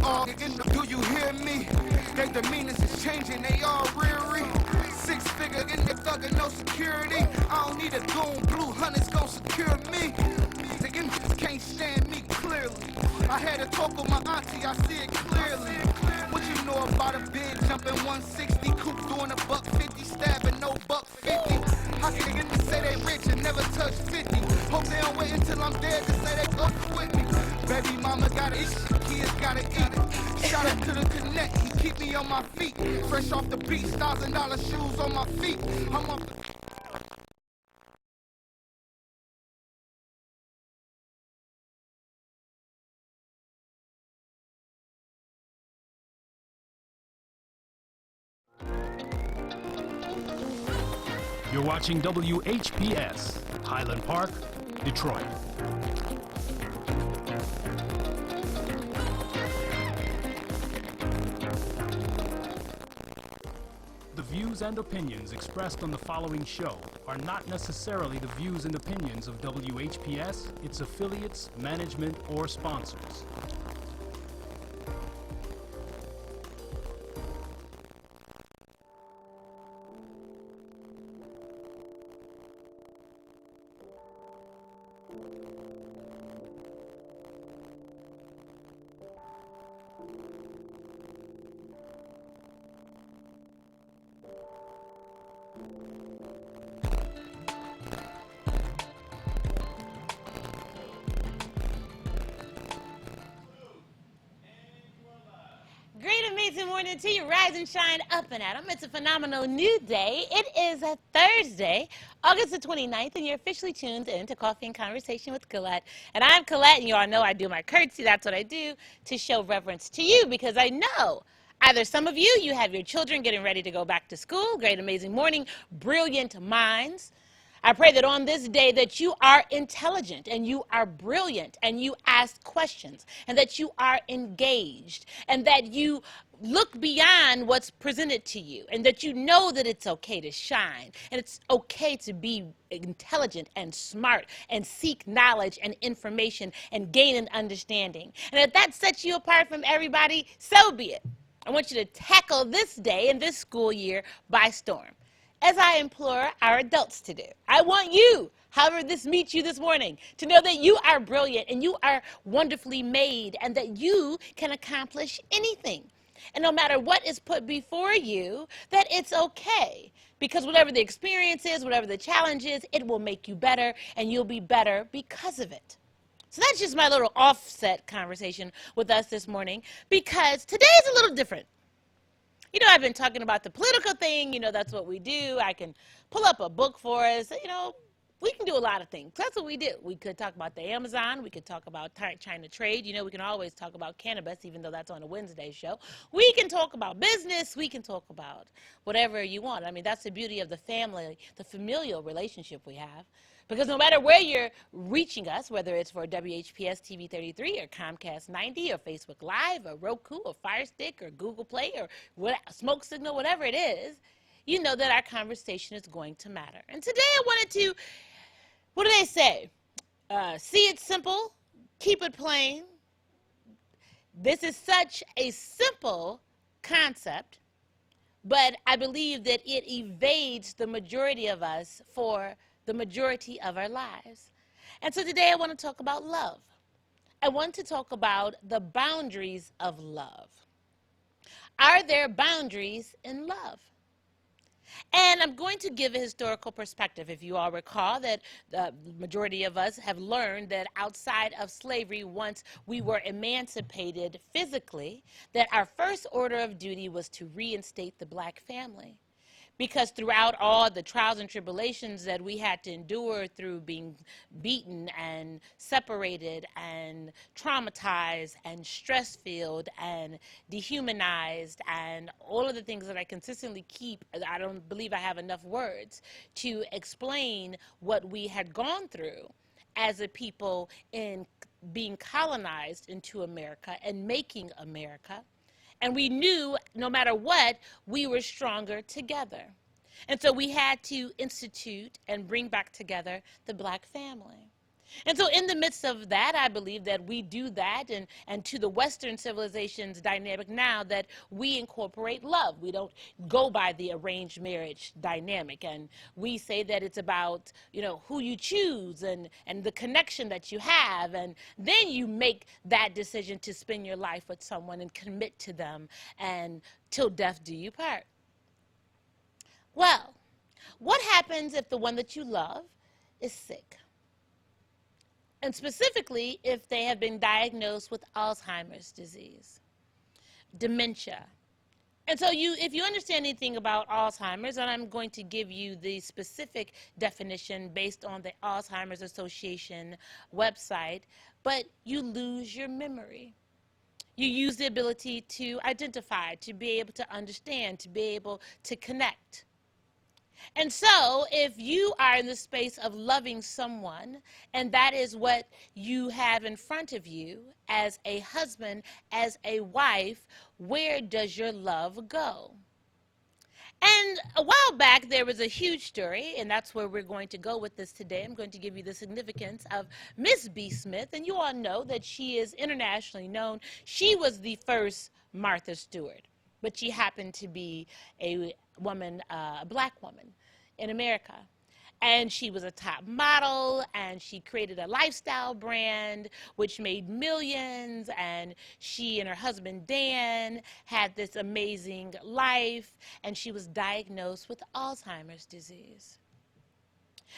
Oh, do you hear me? Their demeanors is changing, they all reary. 6 figure in the thugger, no security. I don't need a goon, blue hunters gon' secure me. The niggas can't stand me clearly. I had a talk with my auntie, I see it clearly. What you know about a big jumping 160, coupe doing a $150, stabbing no $150? How can niggas say they rich and never touch 50? Hope they don't wait until I'm dead to say they go with me. Baby mama gotta eat, kids gotta eat. Shout out to the Connect, he keep me on my feet. Fresh off the beach, $1,000 shoes on my feet. I'm off the... You're watching WHPS, Highland Park, Detroit. The views and opinions expressed on the following show are not necessarily the views and opinions of WHPS, its affiliates, management, or sponsors. Great amazing morning to you. Rise and shine up and at 'em. It's a phenomenal new day. It is a Thursday, August the 29th, and you're officially tuned in to Coffee and Conversation with Colette. And I'm Colette, and you all know I do my curtsy. That's what I do to show reverence to you, because I know either some of you, you have your children getting ready to go back to school. Great amazing morning, brilliant minds. I pray that on this day that you are intelligent and you are brilliant and you ask questions and that you are engaged and that you look beyond what's presented to you and that you know that it's okay to shine and it's okay to be intelligent and smart and seek knowledge and information and gain an understanding. And if that sets you apart from everybody, so be it. I want you to tackle this day and this school year by storm, as I implore our adults to do. I want you, however this meets you this morning, to know that you are brilliant and you are wonderfully made and that you can accomplish anything. And no matter what is put before you, that it's okay. Because whatever the experience is, whatever the challenge is, it will make you better and you'll be better because of it. So that's just my little offset conversation with us this morning, because today is a little different. You know, I've been talking about the political thing. You know, that's what we do. I can pull up a book for us. You know, we can do a lot of things. That's what we do. We could talk about the Amazon. We could talk about China trade. You know, we can always talk about cannabis, even though that's on a Wednesday show. We can talk about business. We can talk about whatever you want. I mean, that's the beauty of the family, the familial relationship we have. Because no matter where you're reaching us, whether it's for WHPS TV 33 or Comcast 90 or Facebook Live or Roku or Fire Stick or Google Play or Smoke Signal, whatever it is, you know that our conversation is going to matter. And today I wanted to, what do they say? See it simple, keep it plain. This is such a simple concept, but I believe that it evades the majority of us for the majority of our lives. And so today I want to talk about love. I want to talk about the boundaries of love. Are there boundaries in love? And I'm going to give a historical perspective. If you all recall that the majority of us have learned that outside of slavery, once we were emancipated physically, that our first order of duty was to reinstate the black family. Because throughout all the trials and tribulations that we had to endure through being beaten and separated and traumatized and stress-filled and dehumanized and all of the things that I consistently keep, I don't believe I have enough words to explain what we had gone through as a people in being colonized into America and making America. And we knew no matter what, we were stronger together. And so we had to institute and bring back together the black family. And so in the midst of that, I believe that we do that, and to the Western civilization's dynamic now, that we incorporate love. We don't go by the arranged marriage dynamic, and we say that it's about, who you choose and the connection that you have, and then you make that decision to spend your life with someone and commit to them, and till death do you part. Well, what happens if the one that you love is sick? And specifically, if they have been diagnosed with Alzheimer's disease, dementia. And so if you understand anything about Alzheimer's, and I'm going to give you the specific definition based on the Alzheimer's Association website, but you lose your memory. You use the ability to identify, to be able to understand, to be able to connect. And so if you are in the space of loving someone, and that is what you have in front of you as a husband, as a wife, where does your love go? And a while back, there was a huge story, and that's where we're going to go with this today. I'm going to give you the significance of Miss B. Smith, and you all know that she is internationally known. She was the first Martha Stewart, but she happened to be a woman, a black woman in America. And she was a top model, and she created a lifestyle brand which made millions, and she and her husband Dan had this amazing life, and she was diagnosed with Alzheimer's disease.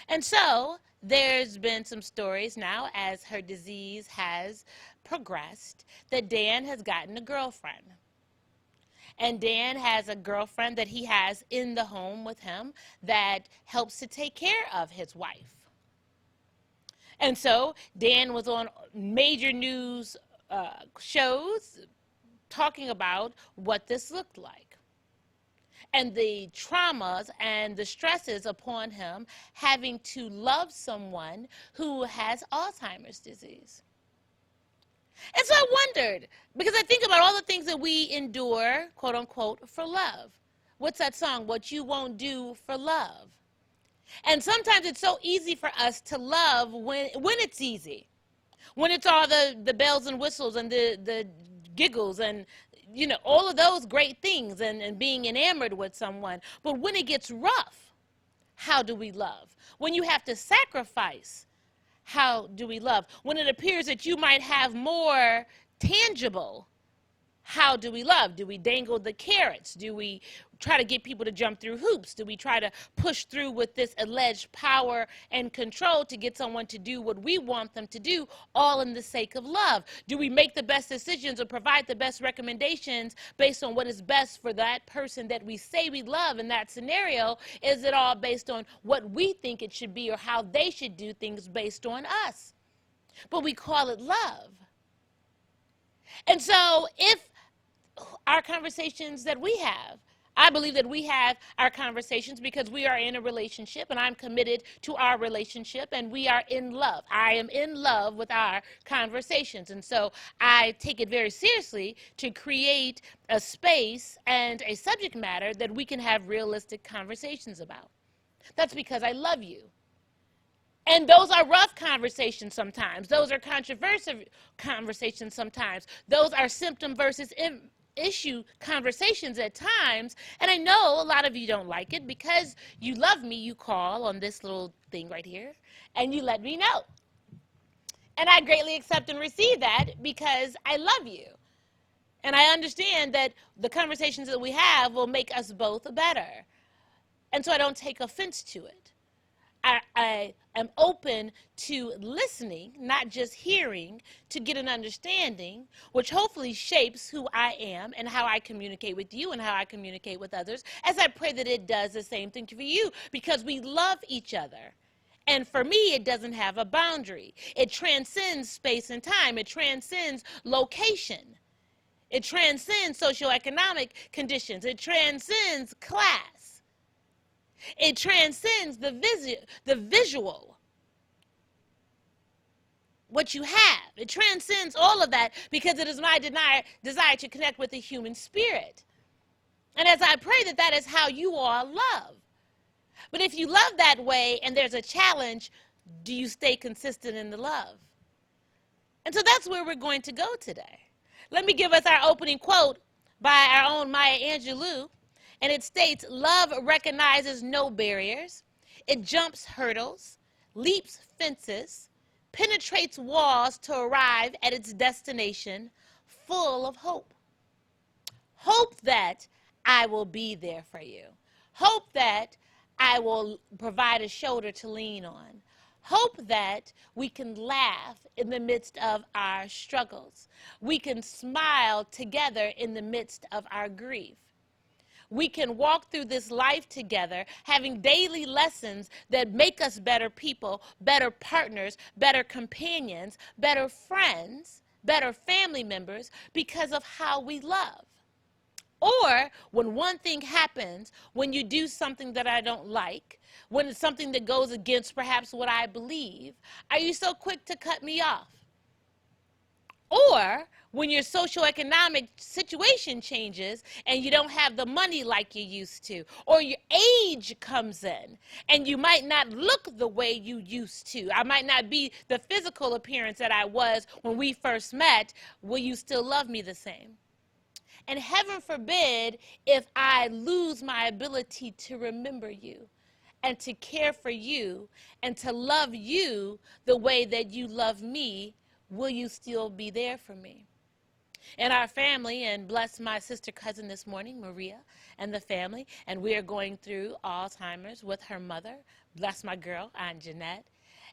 And so there's been some stories now, as her disease has progressed, that Dan has gotten a girlfriend. And Dan has a girlfriend that he has in the home with him that helps to take care of his wife. And so Dan was on major news shows talking about what this looked like, and the traumas and the stresses upon him having to love someone who has Alzheimer's disease. And so I wondered, because I think about all the things that we endure, quote unquote, for love. What's that song? What you won't do for love. And sometimes it's so easy for us to love when it's easy. When it's all the bells and whistles and the giggles and, all of those great things and being enamored with someone. But when it gets rough, how do we love? When you have to sacrifice, how do we love? When it appears that you might have more tangible, how do we love? Do we dangle the carrots? Do we try to get people to jump through hoops? Do we try to push through with this alleged power and control to get someone to do what we want them to do, all in the sake of love? Do we make the best decisions or provide the best recommendations based on what is best for that person that we say we love in that scenario? Is it all based on what we think it should be or how they should do things based on us? But we call it love. And so if our conversations that we have, I believe that we have our conversations because we are in a relationship, and I'm committed to our relationship, and we are in love. I am in love with our conversations, and so I take it very seriously to create a space and a subject matter that we can have realistic conversations about. That's because I love you. And those are rough conversations sometimes. Those are controversial conversations sometimes. Those are symptom versus issue conversations at times. And I know a lot of you don't like it because you love me. You call on this little thing right here and you let me know. And I greatly accept and receive that because I love you. And I understand that the conversations that we have will make us both better. And so I don't take offense to it. I am open to listening, not just hearing, to get an understanding, which hopefully shapes who I am and how I communicate with you and how I communicate with others, as I pray that it does the same thing for you, because we love each other. And for me, it doesn't have a boundary. It transcends space and time. It transcends location. It transcends socioeconomic conditions. It transcends class. It transcends the visual, what you have. It transcends all of that because it is my desire to connect with the human spirit. And as I pray that is how you all love. But if you love that way and there's a challenge, do you stay consistent in the love? And so that's where we're going to go today. Let me give us our opening quote by our own Maya Angelou. And it states, "Love recognizes no barriers. It jumps hurdles, leaps fences, penetrates walls to arrive at its destination, full of hope. Hope that I will be there for you. Hope that I will provide a shoulder to lean on. Hope that we can laugh in the midst of our struggles. We can smile together in the midst of our grief. We can walk through this life together, having daily lessons that make us better people, better partners, better companions, better friends, better family members because of how we love. Or when one thing happens, when you do something that I don't like, when it's something that goes against perhaps what I believe, are you so quick to cut me off? Or when your socioeconomic situation changes and you don't have the money like you used to, or your age comes in and you might not look the way you used to. I might not be the physical appearance that I was when we first met. Will you still love me the same? And heaven forbid if I lose my ability to remember you and to care for you and to love you the way that you love me, will you still be there for me? And our family, and bless my sister cousin this morning, Maria, and the family, and we are going through Alzheimer's with her mother. Bless my girl, Aunt Jeanette.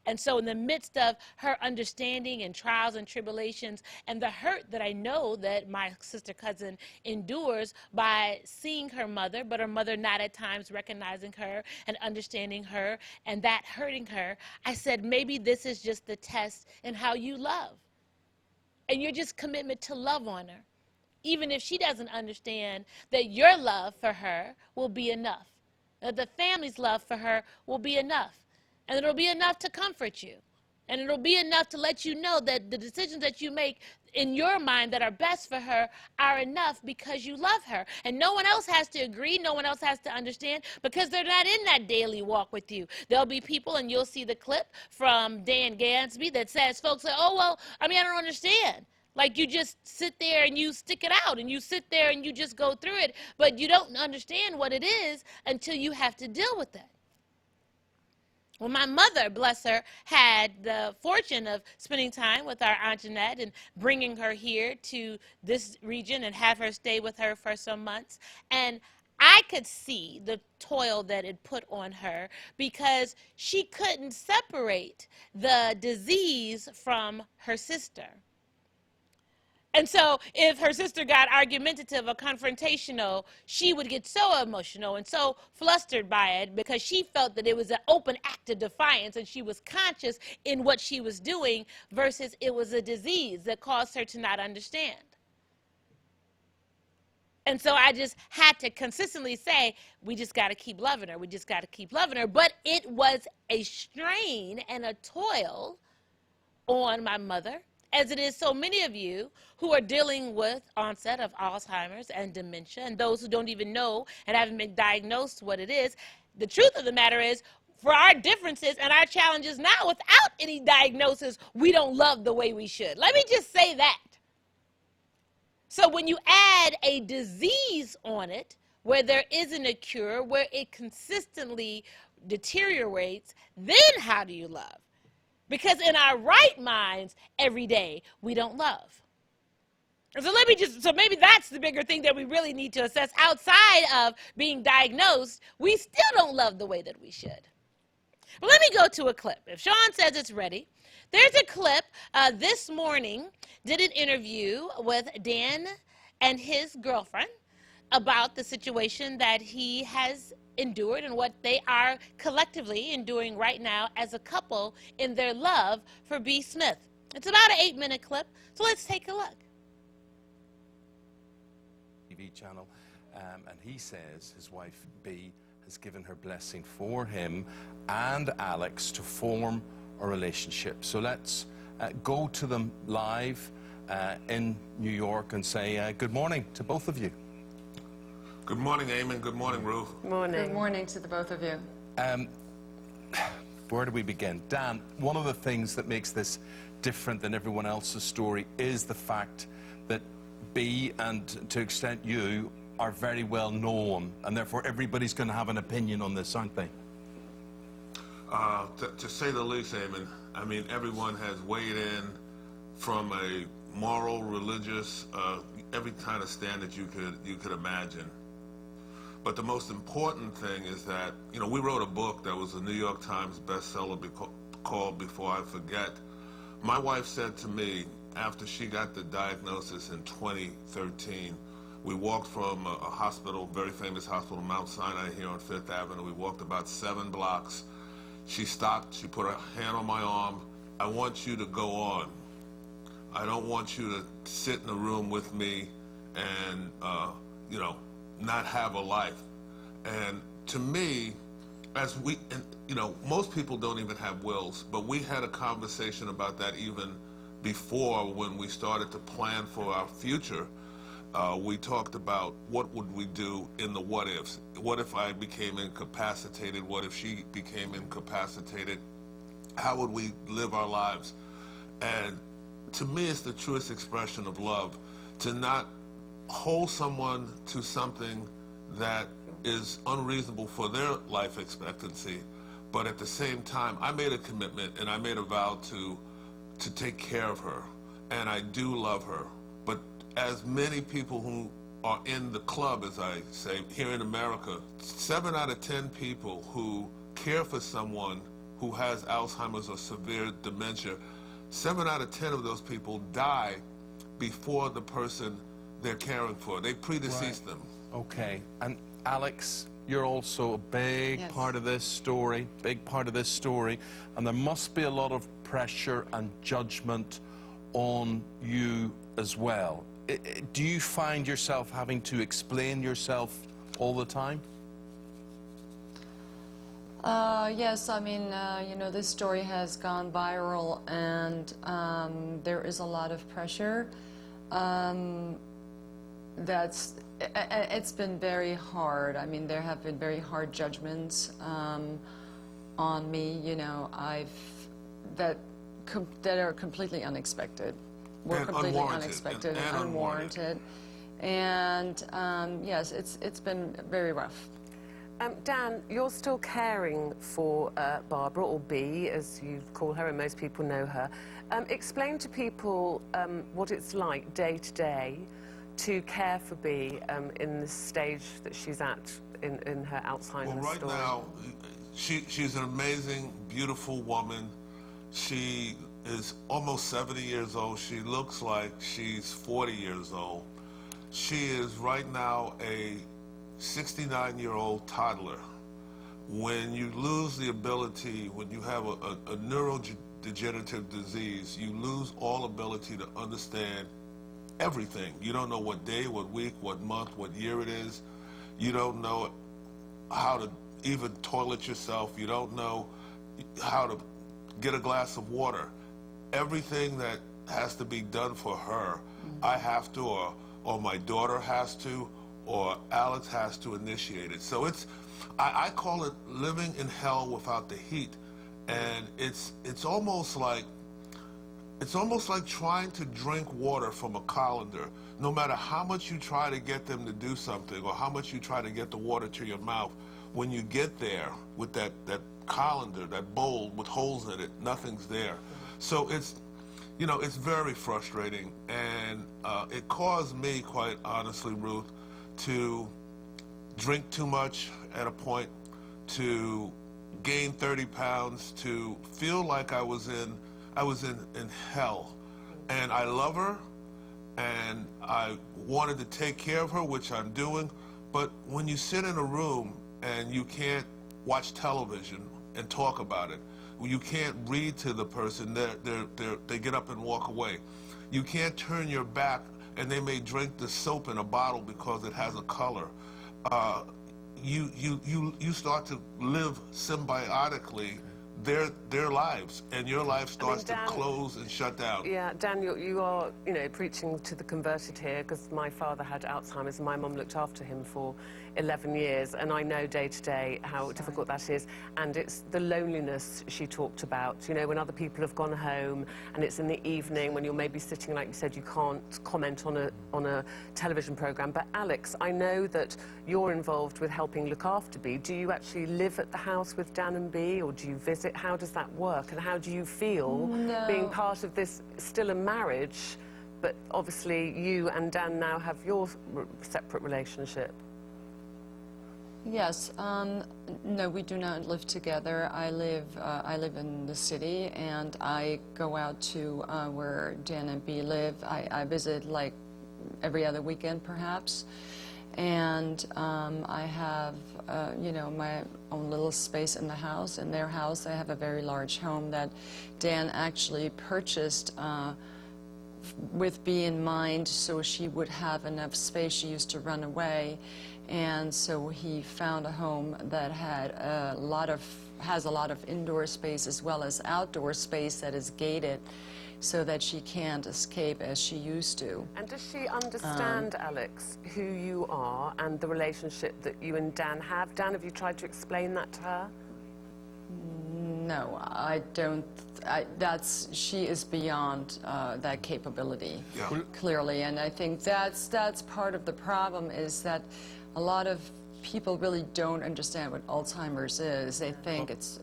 And so in the midst of her understanding and trials and tribulations and the hurt that I know that my sister cousin endures by seeing her mother, but her mother not at times recognizing her and understanding her and that hurting her, I said, maybe this is just the test in how you love. And your just commitment to love on her, even if she doesn't understand that your love for her will be enough, that the family's love for her will be enough. And it'll be enough to comfort you. And it'll be enough to let you know that the decisions that you make in your mind that are best for her are enough because you love her. And no one else has to agree. No one else has to understand because they're not in that daily walk with you. There'll be people, and you'll see the clip from Dan Gansby that says, folks say, oh, well, I don't understand. Like you just sit there and you stick it out and you sit there and you just go through it. But you don't understand what it is until you have to deal with it. Well, my mother, bless her, had the fortune of spending time with our Aunt Jeanette and bringing her here to this region and have her stay with her for some months. And I could see the toil that it put on her because she couldn't separate the disease from her sister. And so if her sister got argumentative or confrontational, she would get so emotional and so flustered by it because she felt that it was an open act of defiance and she was conscious in what she was doing versus it was a disease that caused her to not understand. And so I just had to consistently say, we just got to keep loving her. We just got to keep loving her. But it was a strain and a toil on my mother, as it is so many of you who are dealing with onset of Alzheimer's and dementia, and those who don't even know and haven't been diagnosed what it is. The truth of the matter is, for our differences and our challenges now, without any diagnosis, we don't love the way we should. Let me just say that. So when you add a disease on it, where there isn't a cure, where it consistently deteriorates, then how do you love? Because in our right minds, every day, we don't love. And so maybe that's the bigger thing that we really need to assess. Outside of being diagnosed, we still don't love the way that we should. But let me go to a clip. If Sean says it's ready, there's a clip this morning, did an interview with Dan and his girlfriend about the situation that he has endured and what they are collectively enduring right now as a couple in their love for B. Smith. It's about an 8-minute clip, so let's take a look. TV channel, and he says his wife B has given her blessing for him and Alex to form a relationship. So let's go to them live in New York and say good morning to both of you. Good morning, Eamon. Good morning, Ruth. Morning. Good morning to the both of you. Where do we begin? Dan, one of the things that makes this different than everyone else's story is the fact that B, and to extent you, are very well known, and therefore everybody's going to have an opinion on this, aren't they? To say the least, Eamon, I mean, everyone has weighed in from a moral, religious, every kind of stand that you could imagine. But the most important thing is that, you know, we wrote a book that was a New York Times bestseller called Before I Forget. My wife said to me, after she got the diagnosis in 2013, we walked from a hospital, very famous hospital, Mount Sinai here on Fifth Avenue. We walked about 7 blocks. She stopped, she put her hand on my arm. I want you to go on. I don't want you to sit in a room with me and, you know, not have a life. And to me, you know, most people don't even have wills, but we had a conversation about that even before, when we started to plan for our future. We talked about what would we do in the what ifs. What if I became incapacitated? What if she became incapacitated? How would we live our lives? And to me, it's the truest expression of love to not hold someone to something that is unreasonable for their life expectancy, but at the same time, I made a commitment and I made a vow to take care of her, and I do love her. But as many people who are in the club, as I say, here in America, 7 out of 10 people who care for someone who has Alzheimer's or severe dementia, 7 out of 10 of those people die before the person they're caring for. They predecease them. Okay, and Alex, you're also a big part of this story, and there must be a lot of pressure and judgment on you as well. Do you find yourself having to explain yourself all the time? Yes, I mean, you know, this story has gone viral, and there is a lot of pressure. It's been very hard. I mean, there have been very hard judgments on me, you know, that are completely unexpected. Were completely unexpected and unwarranted. And yes, it's been very rough. Dan, you're still caring for Barbara, or B, as you call her, and most people know her. Explain to people what it's like day to day to care for B in the stage that she's at in her Alzheimer's right story. Now, she's an amazing, beautiful woman. She is almost 70 years old. She looks like she's 40 years old. She is right now a 69-year-old toddler. When you lose the ability, when you have a neurodegenerative disease, you lose all ability to understand everything. You don't know what day, what week, what month, what year it is. You don't know how to even toilet yourself. You don't know how to get a glass of water. Everything that has to be done for her, I have to, or my daughter has to, or Alex has to initiate it. So I call it living in hell without the heat. And it's almost like trying to drink water from a colander. No matter how much you try to get them to do something, or how much you try to get the water to your mouth, when you get there with that colander, that bowl with holes in it, nothing's there. So it's very frustrating, and it caused me, quite honestly, Ruth, to drink too much at a point, to gain 30 pounds, to feel like I was in hell. And I love her, and I wanted to take care of her, which I'm doing. But when you sit in a room and you can't watch television and talk about it, you can't read to the person, they get up and walk away. You can't turn your back, and they may drink the soap in a bottle because it has a color. You start to live symbiotically their lives, and your life starts Dan, to close and shut down. Yeah, Dan, you are, preaching to the converted here, because my father had Alzheimer's and my mum looked after him for 11 years, and I know day to day how difficult that is, and it's the loneliness she talked about, when other people have gone home, and it's in the evening when you're maybe sitting, like you said, you can't comment on a television programme. But Alex, I know that you're involved with helping look after Bea. Do you actually live at the house with Dan and Bea, or do you visit? How does that work, and how do you feel being part of this, still a marriage, but obviously you and Dan now have your separate relationship? Yes. No, we do not live together. I live in the city, and I go out to where Dan and Bea live. I visit like every other weekend, perhaps. And I have, my own little space in the house. In their house, they have a very large home that Dan actually purchased with Bea in mind, so she would have enough space. She used to run away, and so he found a home that had has a lot of indoor space as well as outdoor space that is gated, so that she can't escape as she used to. And does she understand, Alex, who you are and the relationship that you and Dan have? Dan, have you tried to explain that to her? No, I don't. She is beyond that capability, clearly. And I think that's part of the problem, is that a lot of people really don't understand what Alzheimer's is. They think it's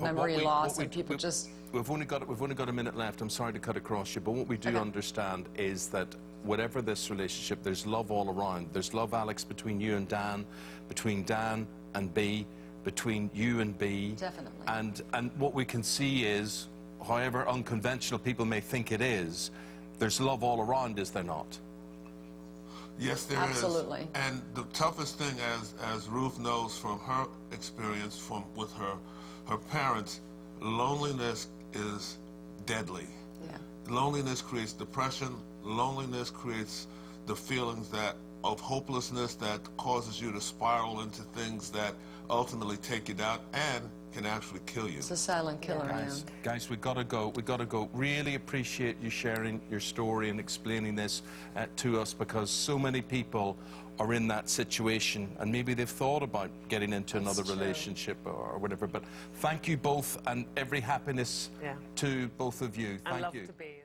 memory loss, and people just... We've only got a minute left. I'm sorry to cut across you, but what we do understand is that whatever this relationship, there's love all around. There's love, Alex, between you and Dan, between Dan and Bea, between you and Bea. Definitely. And what we can see is, however unconventional people may think it is, there's love all around, is there not? Yes, there is. Absolutely. And the toughest thing, as Ruth knows from her experience with her parents, loneliness is deadly. Yeah. Loneliness creates depression. Loneliness creates the feelings of hopelessness that causes you to spiral into things that ultimately take you down and can actually kill you. It's a silent killer. Guys, we gotta go. Really appreciate you sharing your story and explaining this to us, because so many people are in that situation, and maybe they've thought about getting into another relationship or whatever. But thank you both, and every happiness to both of you. Thank you. To Bea.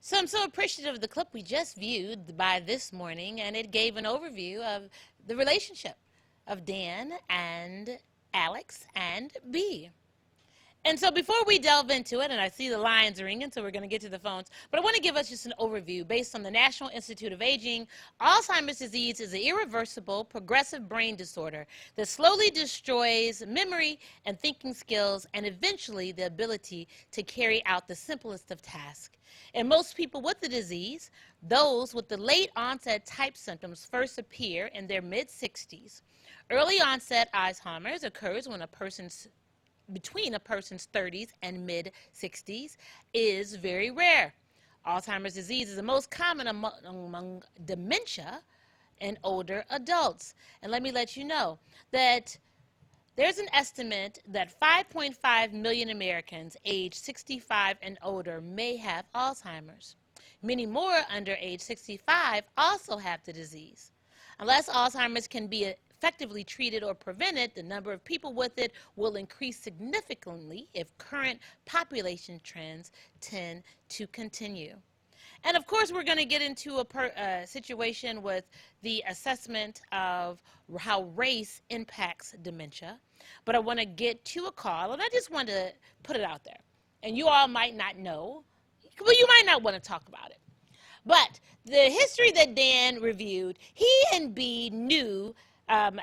So I'm so appreciative of the clip we just viewed by This Morning, and it gave an overview of the relationship of Dan and Alex and Bea. And so before we delve into it, and I see the lines ringing, so we're going to get to the phones, but I want to give us just an overview. Based on the National Institute of Aging, Alzheimer's disease is an irreversible, progressive brain disorder that slowly destroys memory and thinking skills, and eventually the ability to carry out the simplest of tasks. In most people with the disease, those with the late onset type symptoms first appear in their mid-60s. Early onset Alzheimer's occurs when between a person's 30s and mid-60s, is very rare. Alzheimer's disease is the most common among dementia in older adults. And let me let you know that there's an estimate that 5.5 million Americans aged 65 and older may have Alzheimer's. Many more under age 65 also have the disease. Unless Alzheimer's can be effectively treated or prevented, the number of people with it will increase significantly if current population trends tend to continue. And of course, we're going to get into a situation with the assessment of how race impacts dementia. But I want to get to a call, and I just want to put it out there. And you all might not know, well, you might not want to talk about it. But the history that Dan reviewed, he and Bea knew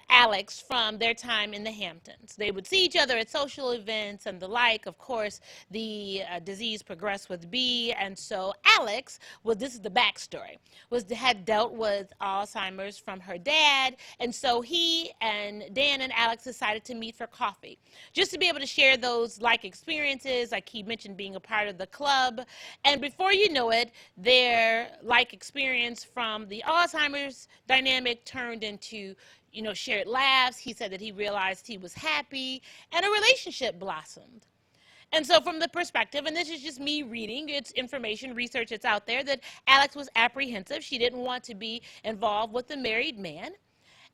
Alex from their time in the Hamptons. They would see each other at social events and the like. Of course, the disease progressed with Bea, and so Alex, well, this is the backstory, had dealt with Alzheimer's from her dad, and so he and Dan and Alex decided to meet for coffee, just to be able to share those like experiences, like he mentioned being a part of the club, and before you know it, their like experience from the Alzheimer's dynamic turned into shared laughs. He said that he realized he was happy, and a relationship blossomed. And so from the perspective, and this is just me reading, it's information, research that's out there, that Alex was apprehensive. She didn't want to be involved with a married man.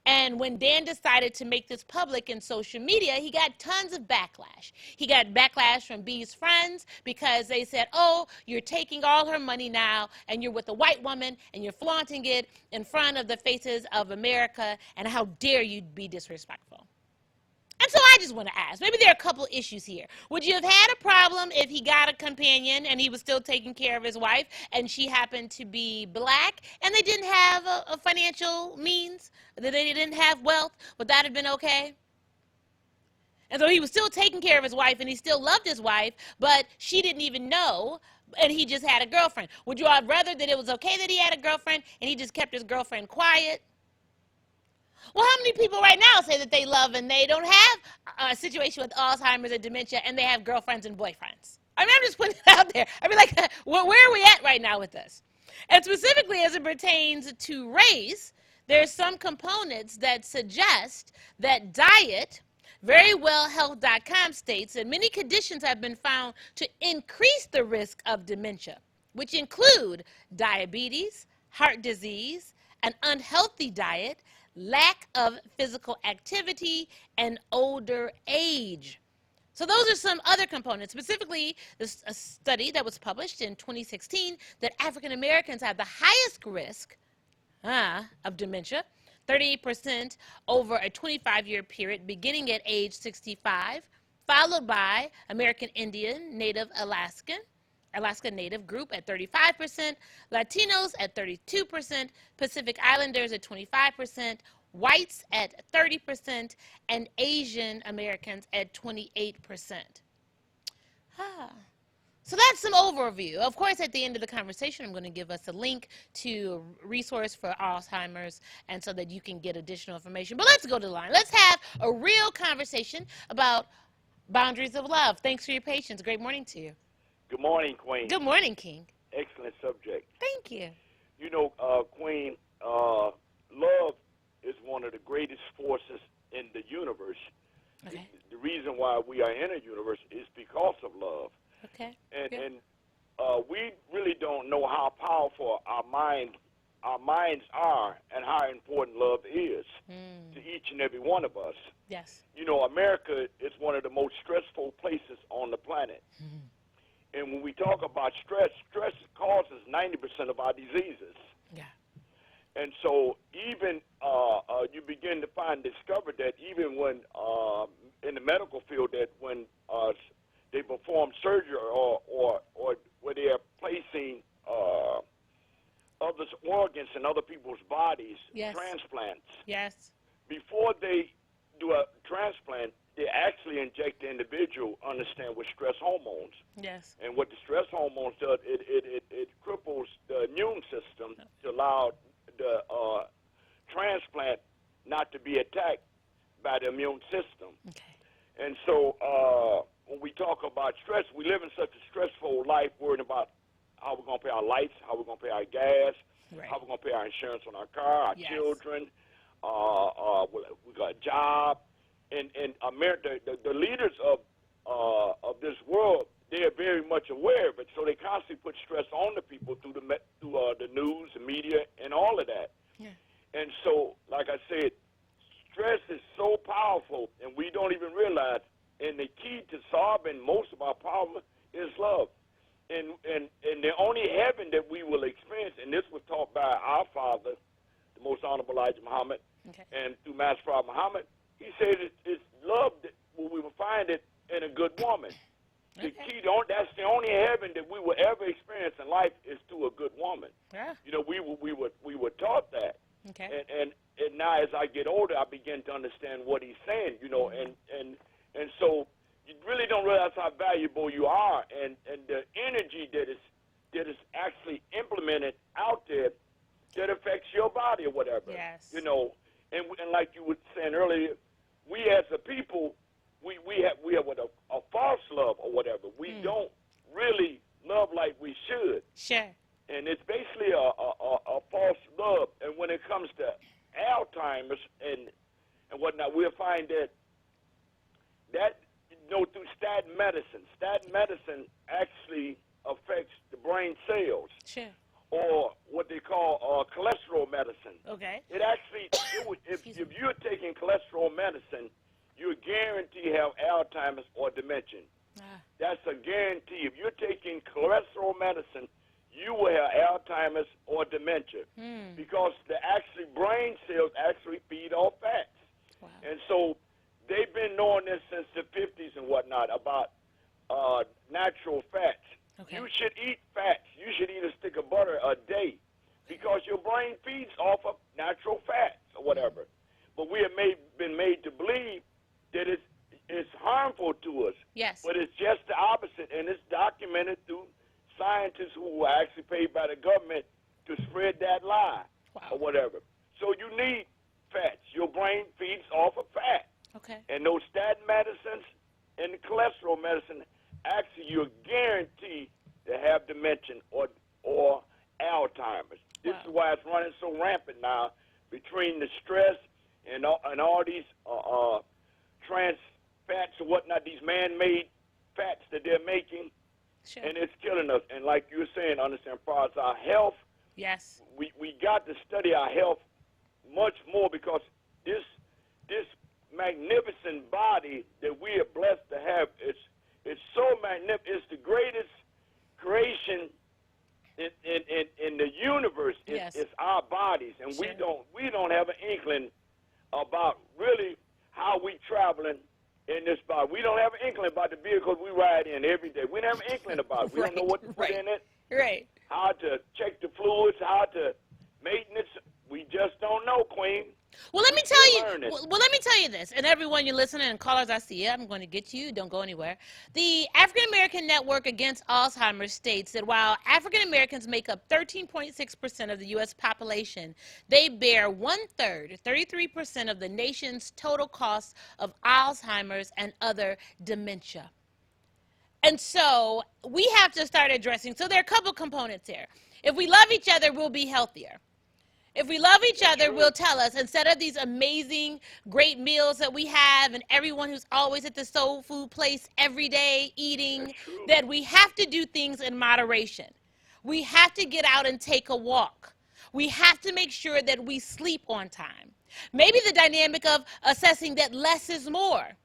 And when Dan decided to make this public in social media, he got tons of backlash. He got backlash from B's friends because they said, oh, you're taking all her money now and you're with a white woman and you're flaunting it in front of the faces of America, and how dare you be disrespectful. And so I just want to ask, maybe there are a couple issues here. Would you have had a problem if he got a companion and he was still taking care of his wife and she happened to be black and they didn't have a financial means, that they didn't have wealth? Would that have been okay? And so he was still taking care of his wife and he still loved his wife, but she didn't even know, and he just had a girlfriend. Would you have rather that it was okay that he had a girlfriend and he just kept his girlfriend quiet? Well, how many people right now say that they love and they don't have a situation with Alzheimer's or dementia and they have girlfriends and boyfriends? I mean, I'm just putting it out there. I mean, like, where are we at right now with this? And specifically as it pertains to race, there's some components that suggest that diet, verywellhealth.com states that many conditions have been found to increase the risk of dementia, which include diabetes, heart disease, an unhealthy diet, lack of physical activity, and older age. So those are some other components. Specifically, a study that was published in 2016 that African Americans have the highest risk of dementia, 38% over a 25-year period beginning at age 65, followed by American Indian, Native Alaska Native group at 35%, Latinos at 32%, Pacific Islanders at 25%, whites at 30%, and Asian Americans at 28%. So that's some overview. Of course, at the end of the conversation, I'm going to give us a link to a resource for Alzheimer's, and so that you can get additional information. But let's go to the line. Let's have a real conversation about boundaries of love. Thanks for your patience. Great morning to you. Good morning, Queen. Good morning, King. Excellent subject. Thank you. You know, Queen, love is one of the greatest forces in the universe. Okay. The reason why we are in a universe is because of love. Okay. And we really don't know how powerful our minds are and how important love is to each and every one of us. Yes. You know, America is one of the most stressful places on the planet. And when we talk about stress, stress causes 90% of our diseases. Yeah. And so even you begin to discover that even when in the medical field, that when they perform surgery or where they are placing other organs in other people's bodies, yes. transplants. Yes. Before they do a transplant, they actually inject the individual, understand, with stress hormones. Yes. And what the stress hormones does, it cripples the immune system to allow the transplant not to be attacked by the immune system. Okay. And so when we talk about stress, we live in such a stressful life, worrying about how we're going to pay our lights, how we're going to pay our gas, right. how we're going to pay our insurance on our car, our yes. children, we got a job. And America, the leaders of this world, they are very much aware of it, so they constantly put stress on the people through the news, the media, and all of that. Yeah. And so, like I said, stress is so powerful, and we don't even realize. And the key to solving most of our problems is love. And the only heaven that we will experience, and this was taught by our father, the most honorable Elijah Muhammad, okay. and through Master Prophet Muhammad, he said it's love that we will find it in a good woman. Okay. The key, that's the only heaven that we will ever experience in life is through a good woman. Yeah. You know, we were taught that. Okay. And now as I get older, I begin to understand what he's saying. You know, and so you really don't realize how valuable you are, and the energy that is actually implemented out there that affects your body or whatever. Yes. You know, and like you were saying earlier, we as a people, we have a false love or whatever. We don't really love like we should. Sure. And it's basically a false love. And when it comes to Alzheimer's and and whatnot, we'll find that through statin medicine actually affects the brain cells. Sure. Or what they call cholesterol medicine. Okay. It actually, if you're taking cholesterol medicine, you're guaranteed to have Alzheimer's or dementia. That's a guarantee. If you're taking cholesterol medicine, you will have Alzheimer's or dementia because the brain cells actually feed off fats. Wow. And so they've been knowing this since the 50s and whatnot about natural fats. Okay. You should eat fats. You should eat a stick of butter a day because your brain feeds off of natural fats or whatever. But we have been made to believe that it's harmful to us. Yes. But it's just the opposite, and it's documented through scientists who are actually paid by the government to spread that lie or whatever. So you need fats. Your brain feeds off of fat. Okay. And those statin medicines and the cholesterol medicine, actually you're guaranteed to have dementia or Alzheimer's. This is why it's running so rampant now between the stress and all these trans fats or whatnot, these man-made fats that they're making. Sure. And it's killing us. And like you were saying, understand, as far as our health, yes, we got to study our health much more because this magnificent body that we are blessed to have, it's so magnificent. It's the greatest creation in the universe. It's our bodies, and we don't have an inkling about really how we traveling in this body. We don't have an inkling about the vehicles we ride in every day. We don't have an inkling about it. We don't know what to put in it. Right. How to check the fluids, how to maintenance. We just don't know, Queen. Well, let me tell you. Well, let me tell you this, and everyone you're listening and callers, I see you. I'm going to get you. Don't go anywhere. The African American Network Against Alzheimer's states that while African Americans make up 13.6% of the U.S. population, they bear 1/3, 33% of the nation's total cost of Alzheimer's and other dementia. And so we have to start addressing. So there are a couple components here. If we love each other, we'll be healthier. If we love each other, will tell us, instead of these amazing, great meals that we have and everyone who's always at the soul food place every day eating, that we have to do things in moderation. We have to get out and take a walk. We have to make sure that we sleep on time. Maybe the dynamic of assessing that less is more.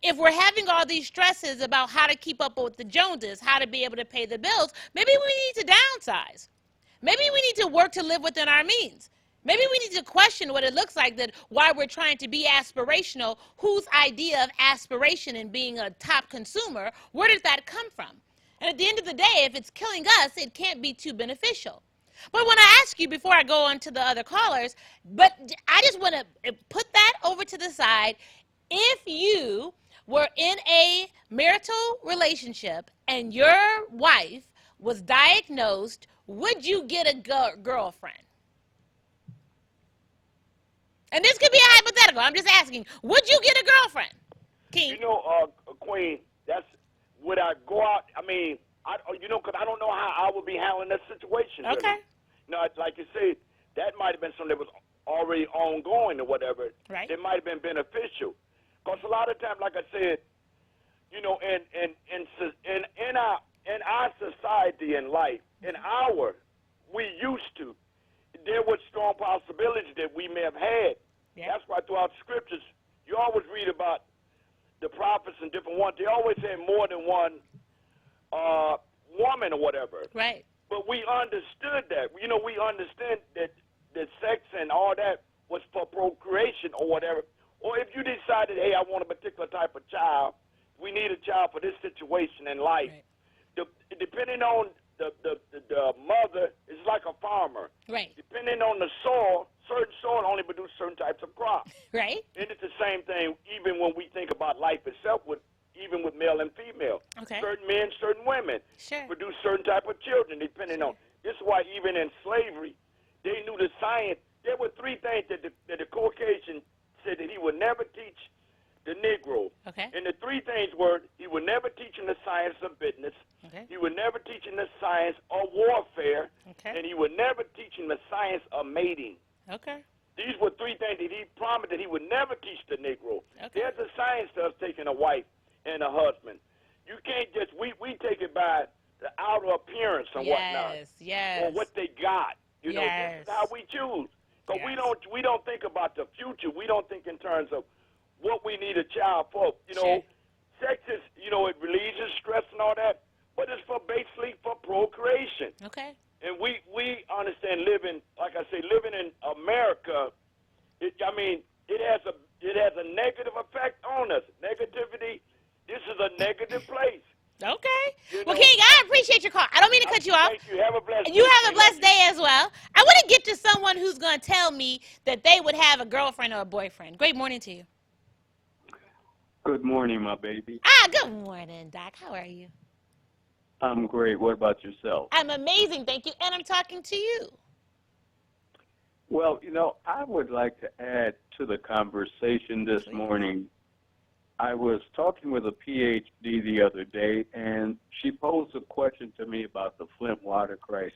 If we're having all these stresses about how to keep up with the Joneses, how to be able to pay the bills, maybe we need to downsize. Maybe we need to work to live within our means. Maybe we need to question what it looks like, that why we're trying to be aspirational, whose idea of aspiration and being a top consumer, where does that come from? And at the end of the day, if it's killing us, it can't be too beneficial. But when I ask you, before I go on to the other callers, but I just want to put that over to the side. If you were in a marital relationship and your wife was diagnosed, would you get a girlfriend? And this could be a hypothetical. I'm just asking, would you get a girlfriend? King? You know, Queen, would I go out? I mean, because I don't know how I would be handling that situation. Okay. Really. You know, like you said, that might have been something that was already ongoing or whatever. Right. It might have been beneficial. Because a lot of times, like I said, you know, in our society and life, we used to, there was strong possibilities that we may have had. Yeah. That's why throughout scriptures, you always read about the prophets and different ones. They always had more than one woman or whatever. Right. But we understood that. You know, we understand that sex and all that was for procreation or whatever. Or if you decided, hey, I want a particular type of child, we need a child for this situation in life. Right. Depending on the mother, it's like a farmer. Right. Depending on the soil, certain soil only produce certain types of crops. Right. And it's the same thing even when we think about life itself, even with male and female. Okay. Certain men, certain women produce certain type of children depending on. This is why even in slavery, they knew the science. There were three things that the Caucasian said that he would never teach the Negro. Okay. And the three things were, he would never teach him the science of business. Okay. He would never teach him the science of warfare. Okay. And he would never teach him the science of mating. Okay. These were three things that he promised that he would never teach the Negro. Okay. There's a science to us taking a wife and a husband. You can't just, we take it by the outer appearance and whatnot. Yes. Or what they got. You know, Yes. this is how we choose. Because Yes. we don't think about the future. We don't think in terms of what we need a child for. You know, Sure. sex is, you know, it relieves stress and all that, but it's for basically for procreation. Okay. And we understand living, like I say, living in America. It has a negative effect on us. Negativity. This is a negative place. Okay. You Well, know, King, I appreciate your call. I don't mean to cut you off. Thank you. Have a blessed You day. have a blessed day as well. I want to get to someone who's going to tell me that they would have a girlfriend or a boyfriend. Great morning to you. Good morning, my baby. Good morning, Doc. How are you? I'm great. What about yourself? I'm amazing, thank you. And I'm talking to you. Well, you know, I would like to add to the conversation this morning. I was talking with a PhD the other day, and she posed a question to me about the Flint water crisis.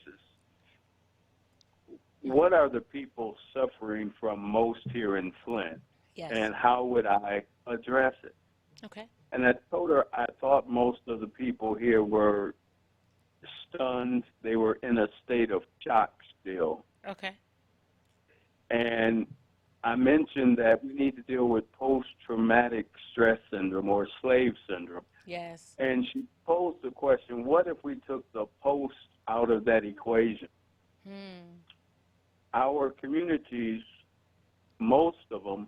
What are the people suffering from most here in Flint, Yes. and how would I address it? Okay. And I told her I thought most of the people here were stunned. They were in a state of shock still. Okay. And I mentioned that we need to deal with post-traumatic stress syndrome or slave syndrome. Yes. And she posed the question, what if we took the post out of that equation? Our communities, most of them,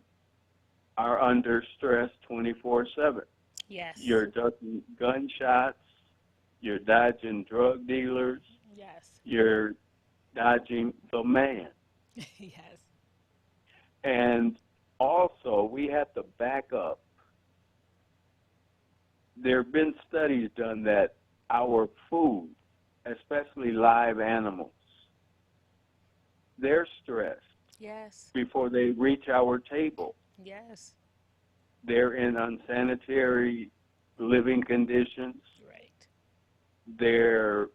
are under stress 24/7. Yes. You're ducking gunshots, you're dodging drug dealers, Yes. you're dodging the man. Yes. And also, we have to back up. There have been studies done that our food, especially live animals, they're stressed Yes. before they reach our table. Yes. They're in unsanitary living conditions. Right. They're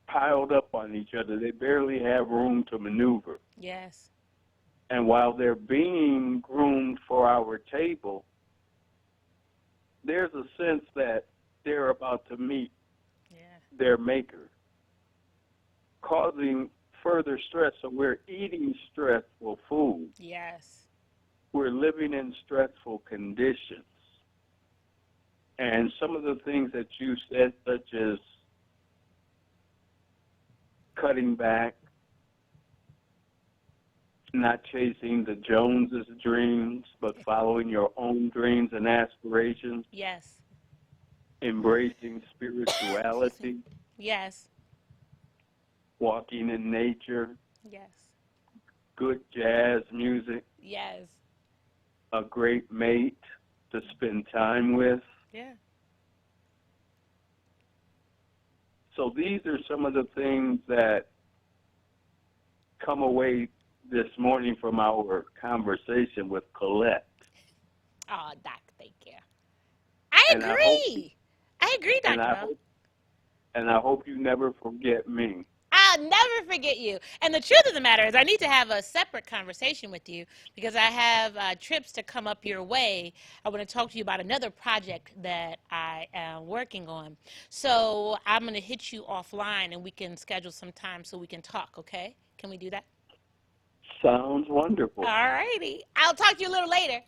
piled up on each other. They barely have room to maneuver. Yes. And while they're being groomed for our table, there's a sense that they're about to meet their maker, causing further stress. So we're eating stressful food. Yes. We're living in stressful conditions. And some of the things that you said, such as cutting back, not chasing the Joneses' dreams, but following your own dreams and aspirations, Yes. embracing spirituality, Yes. walking in nature, Yes. good jazz music, Yes. a great mate to spend time with. Yeah. So these are some of the things that come away this morning from our conversation with Colette. Oh, Doc, thank you. I And I agree. I agree, Dr. Bell. And I hope you never forget me. I'll never forget you. And the truth of the matter is I need to have a separate conversation with you because I have trips to come up your way. I want to talk to you about another project that I am working on. So I'm going to hit you offline and we can schedule some time so we can talk, okay? Can we do that? Sounds wonderful. All righty. I'll talk to you a little later.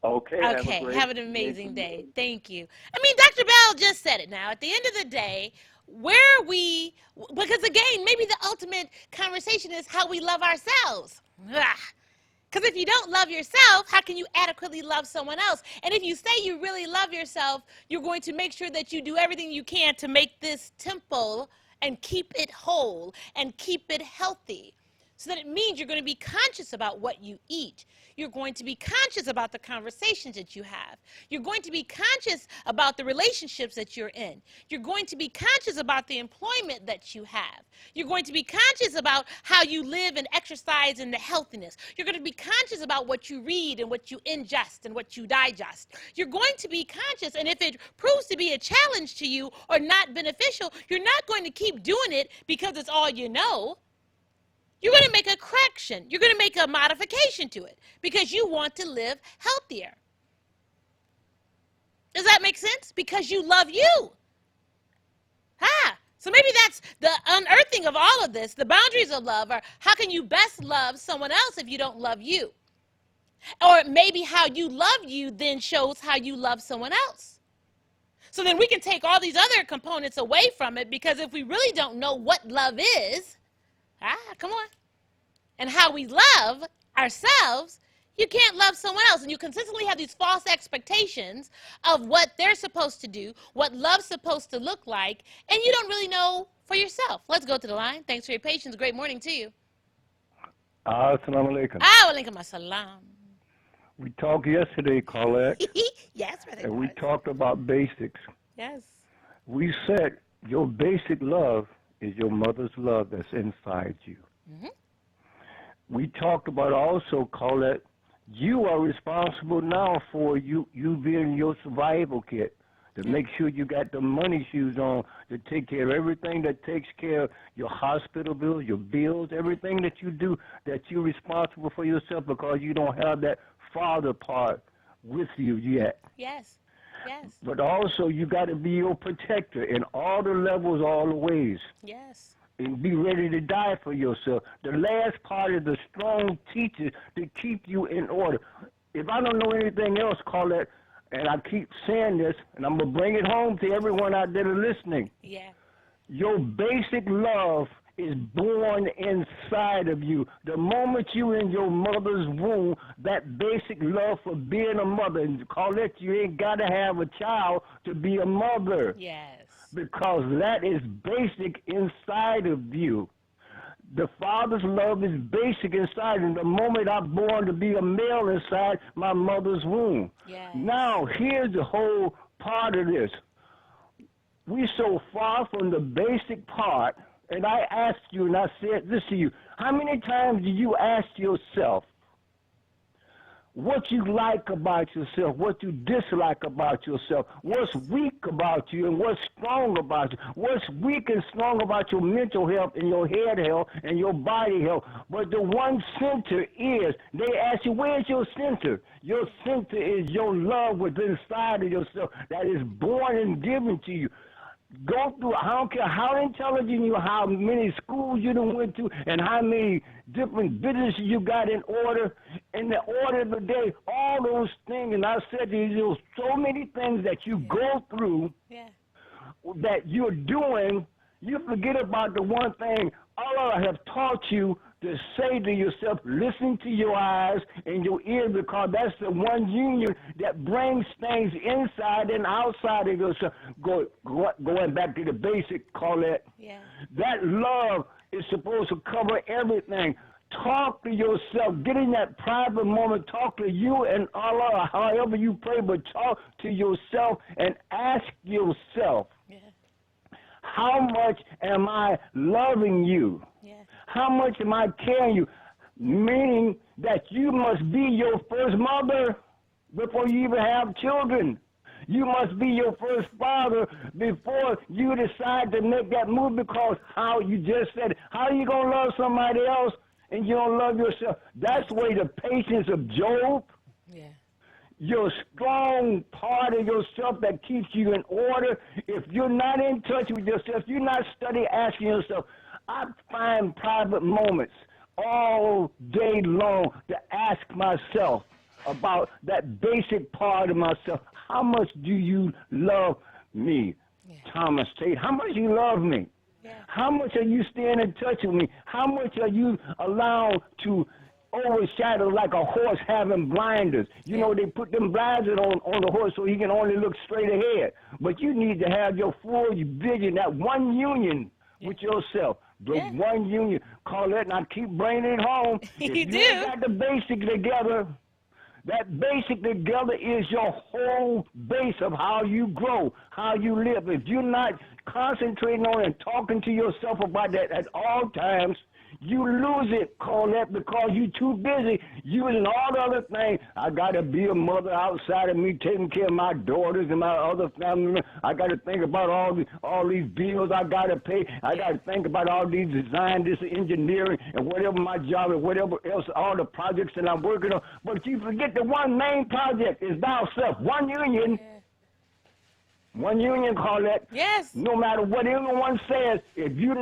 Okay. Okay, have an amazing day. Thank you. I mean, Dr. Bell just said it now. At the end of the day, where we, because again, maybe the ultimate conversation is how we love ourselves. Because if you don't love yourself, how can you adequately love someone else? And if you say you really love yourself, you're going to make sure that you do everything you can to make this temple and keep it whole and keep it healthy. So that it means you're going to be conscious about what you eat. You're going to be conscious about the conversations that you have. You're going to be conscious about the relationships that you're in. You're going to be conscious about the employment that you have. You're going to be conscious about how you live and exercise and the healthiness. You're going to be conscious about what you read and what you ingest and what you digest. You're going to be conscious, and if it proves to be a challenge to you or not beneficial, you're not going to keep doing it because it's all you know. You're going to make a correction. You're going to make a modification to it because you want to live healthier. Does that make sense? Because you love you. So maybe that's the unearthing of all of this. The boundaries of love are how can you best love someone else if you don't love you? Or maybe how you love you then shows how you love someone else. So then we can take all these other components away from it, because if we really don't know what love is, come on, and how we love ourselves, you can't love someone else. And you consistently have these false expectations of what they're supposed to do, what love's supposed to look like, and you don't really know for yourself. Let's go to the line. Thanks for your patience. Great morning to you. Assalamu alaikum. Wa alaikum assalam. We talked yesterday, Colette, Yes, brother. and we talked about basics. Yes. We said your basic love is your mother's love that's inside you. Mm-hmm. We talked about also, Colette, you are responsible now for you being your survival kit, to make sure you got the money shoes on to take care of everything that takes care of your hospital bills, your bills, everything that you do, that you're responsible for yourself because you don't have that father part with you yet. Yes. Yes. But also you got to be your protector in all the levels, all the ways. Yes. And be ready to die for yourself. The last part is the strong teacher to keep you in order. If I don't know anything else, Colette, and I keep saying this, and I'm going to bring it home to everyone out there listening. Yeah. Your basic love is born inside of you. The moment you're in your mother's womb, that basic love for being a mother, and Colette, you ain't got to have a child to be a mother. Yes. Because that is basic inside of you. The father's love is basic inside, and the moment I'm born to be a male inside my mother's womb. Yes. Now, here's the whole part of this. We're so far from the basic part, and I asked you, and I said this to you, how many times do you ask yourself what you like about yourself, what you dislike about yourself, what's weak about you and what's strong about you, what's weak and strong about your mental health and your head health and your body health. But the one center is, they ask you, where's your center? Your center is your love within inside of yourself that is born and given to you. Go through, I don't care how intelligent you are, how many schools you done went to, and how many different businesses you got in order. In the order of the day, all those things, and I said to you, there's so many things that you go through that you're doing, you forget about the one thing Allah have taught you to say to yourself, listen to your eyes and your ears, because that's the one union that brings things inside and outside of yourself. Going back to the basic, Colette, that love is supposed to cover everything. Talk to yourself. Get in that private moment. Talk to you and Allah, however you pray, but talk to yourself and ask yourself, how much am I loving you? How much am I caring you? Meaning that you must be your first mother before you even have children. You must be your first father before you decide to make that move, because how you just said, how are you going to love somebody else and you don't love yourself? That's where the patience of Job, your strong part of yourself that keeps you in order. If you're not in touch with yourself, you're not studying, asking yourself, I find private moments all day long to ask myself about that basic part of myself. How much do you love me, Thomas Tate? How much do you love me? How much are you staying in touch with me? How much are you allowed to overshadow like a horse having blinders? You know, they put them blinders on the horse so he can only look straight ahead. But you need to have your full vision, that one union with yourself. The one union, Colette, and I keep bringing it home. If you got the basic together, that basic together is your whole base of how you grow, how you live. If you're not concentrating on and talking to yourself about that at all times, You lose it, Colette, because you too busy using all the other things. I got to be a mother outside of me, taking care of my daughters and my other family members. I got to think about all these bills I got to pay. I got to think about all these design, this engineering, and whatever my job and whatever else, all the projects that I'm working on. But you forget the one main project is thou self, one union. Yeah. One union, Colette. Yes. No matter what anyone says, if you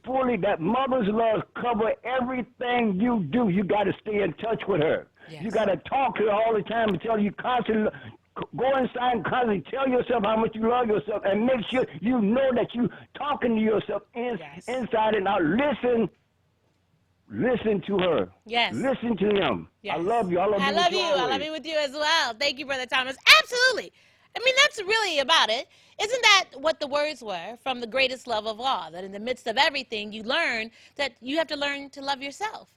fully, that mother's love cover everything you do. You got to stay in touch with her. Yes. You got to talk to her all the time and tell you constantly, go inside and constantly tell yourself how much you love yourself and make sure you know that you talking to yourself inside and out. Listen to her. Yes. Listen to him. Yes. I love you. I love you. I love you with you as well. Thank you, Brother Thomas. Absolutely. I mean, that's really about it. Isn't that what the words were from The Greatest Love of All? That in the midst of everything, you learn that you have to learn to love yourself.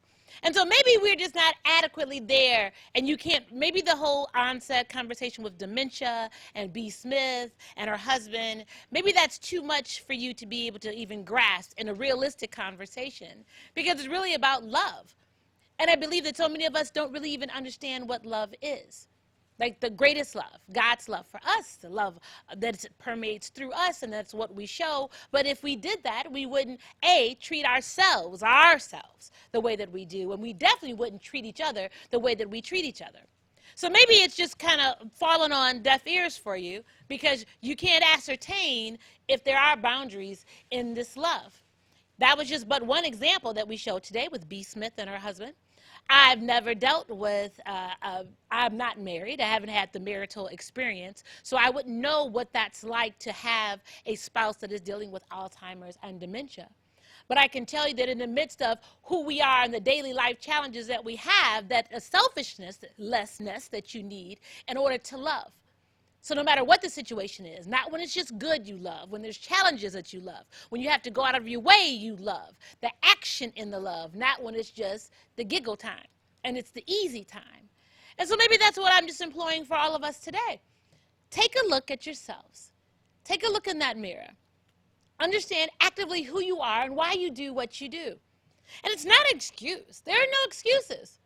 And so maybe we're just not adequately there, and you can't, maybe the whole onset conversation with dementia and B. Smith and her husband, maybe that's too much for you to be able to even grasp in a realistic conversation, because it's really about love. And I believe that so many of us don't really even understand what love is. Like the greatest love, God's love for us, the love that permeates through us, and that's what we show. But if we did that, we wouldn't, treat ourselves the way that we do, and we definitely wouldn't treat each other the way that we treat each other. So maybe it's just kind of fallen on deaf ears for you because you can't ascertain if there are boundaries in this love. That was just but one example that we showed today with B. Smith and her husband. I've never dealt with, I'm not married. I haven't had the marital experience. So I wouldn't know what that's like to have a spouse that is dealing with Alzheimer's and dementia. But I can tell you that in the midst of who we are and the daily life challenges that we have, that a selfishness, lessness that you need in order to love. So no matter what the situation is, not when it's just good you love, when there's challenges that you love, when you have to go out of your way you love, the action in the love, not when it's just the giggle time and it's the easy time. And so maybe that's what I'm just imploring for all of us today. Take a look at yourselves. Take a look in that mirror. Understand actively who you are and why you do what you do. And it's not an excuse. There are no excuses.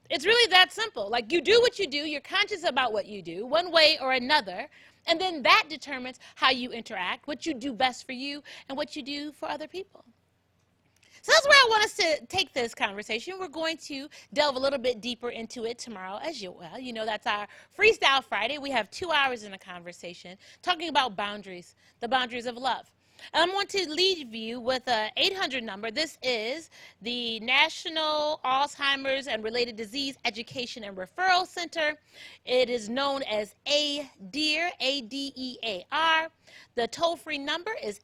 It's really that simple. Like, you do what you do, you're conscious about what you do, one way or another, and then that determines how you interact, what you do best for you, and what you do for other people. So that's where I want us to take this conversation. We're going to delve a little bit deeper into it tomorrow as well. You know, that's our Freestyle Friday. We have 2 hours in a conversation talking about boundaries, the boundaries of love. And I'm going to leave you with an 800 number. This is the National Alzheimer's and Related Disease Education and Referral Center. It is known as ADEAR, A-D-E-A-R. The toll-free number is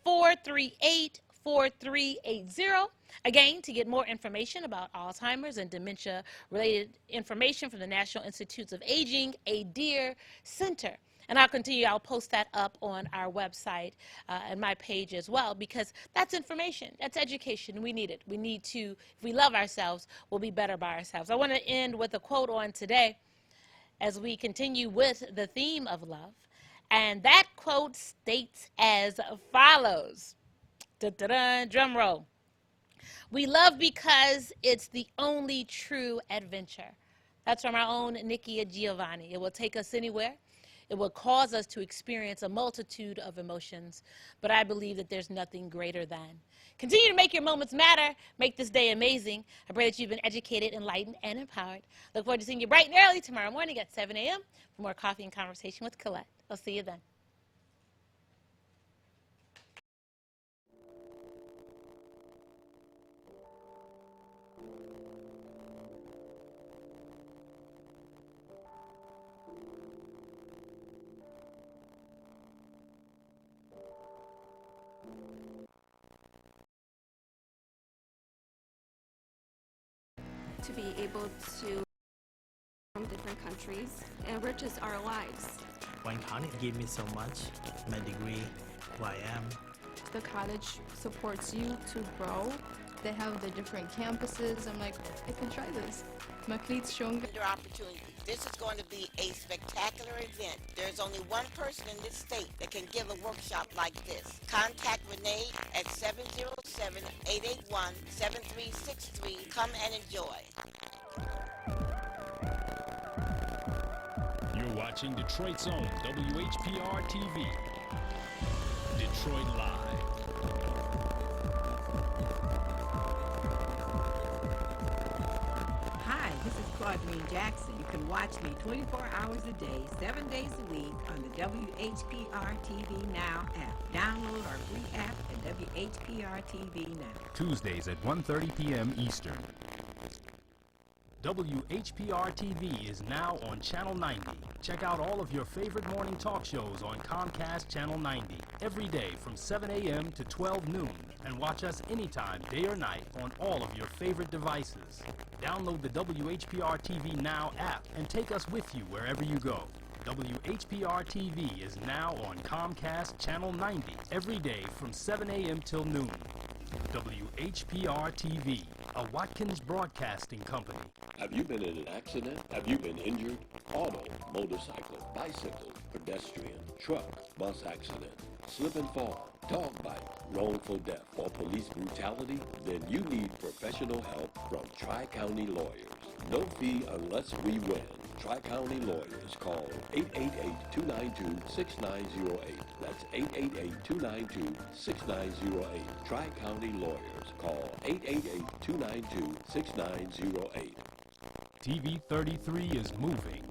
800-438-4380. Again, to get more information about Alzheimer's and dementia-related information from the National Institutes of Aging, ADEAR Center. And I'll post that up on our website and my page as well, because that's information, that's education, we need it. We need to, if we love ourselves, we'll be better by ourselves. I want to end with a quote on today as we continue with the theme of love. And that quote states as follows. Da-da-da, drum roll. We love because it's the only true adventure. That's from our own Nikia Giovanni. It will take us anywhere. It will cause us to experience a multitude of emotions, but I believe that there's nothing greater than. Continue to make your moments matter. Make this day amazing. I pray that you've been educated, enlightened, and empowered. Look forward to seeing you bright and early tomorrow morning at 7 a.m. for more Coffee and Conversation with Colette. I'll see you then. To be able to from different countries enriches our lives. Why can't it give me so much? My degree, who I am. The college supports you to grow They have the different campuses. I'm like, I can try this. My cleats stronger. Opportunity. This is going to be a spectacular event. There's only one person in this state that can give a workshop like this. Contact Renee at 707-881-7363. Come and enjoy. You're watching Detroit's own WHPR TV. Detroit Live. Hi, this is Claudine Jackson. You can watch me 24 hours a day, 7 days a week on the WHPR TV Now app. Download our free app at WHPR TV Now. Tuesdays at 1:30 p.m. Eastern. WHPR TV is now on Channel 90. Check out all of your favorite morning talk shows on Comcast Channel 90 every day from 7 a.m. to 12 noon. And watch us anytime, day or night, on all of your favorite devices. Download the WHPR TV Now app and take us with you wherever you go. WHPR TV is now on Comcast Channel 90 every day from 7 a.m. till noon. WHPR TV, a Watkins Broadcasting Company. Have you been in an accident? Have you been injured? Auto, motorcycle, bicycle, pedestrian, truck, bus accident, slip and fall, dog bite, wrongful death, or police brutality? Then you need professional help from Tri-County Lawyers. No fee unless we win. Tri-County Lawyers. Call 888-292-6908. That's 888-292-6908. Tri-County Lawyers. Call 888-292-6908. TV 33 is moving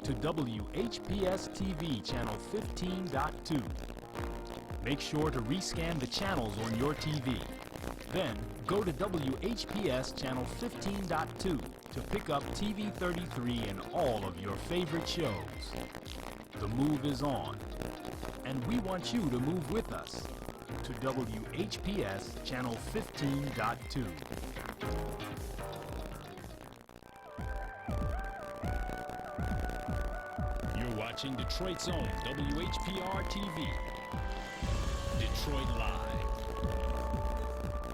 to WHPS TV Channel 15.2. Make sure to rescan the channels on your TV. Then go to WHPS Channel 15.2 to pick up TV 33 and all of your favorite shows. The move is on, and we want you to move with us to WHPS Channel 15.2. You're watching Detroit's own WHPR TV. Detroit Live.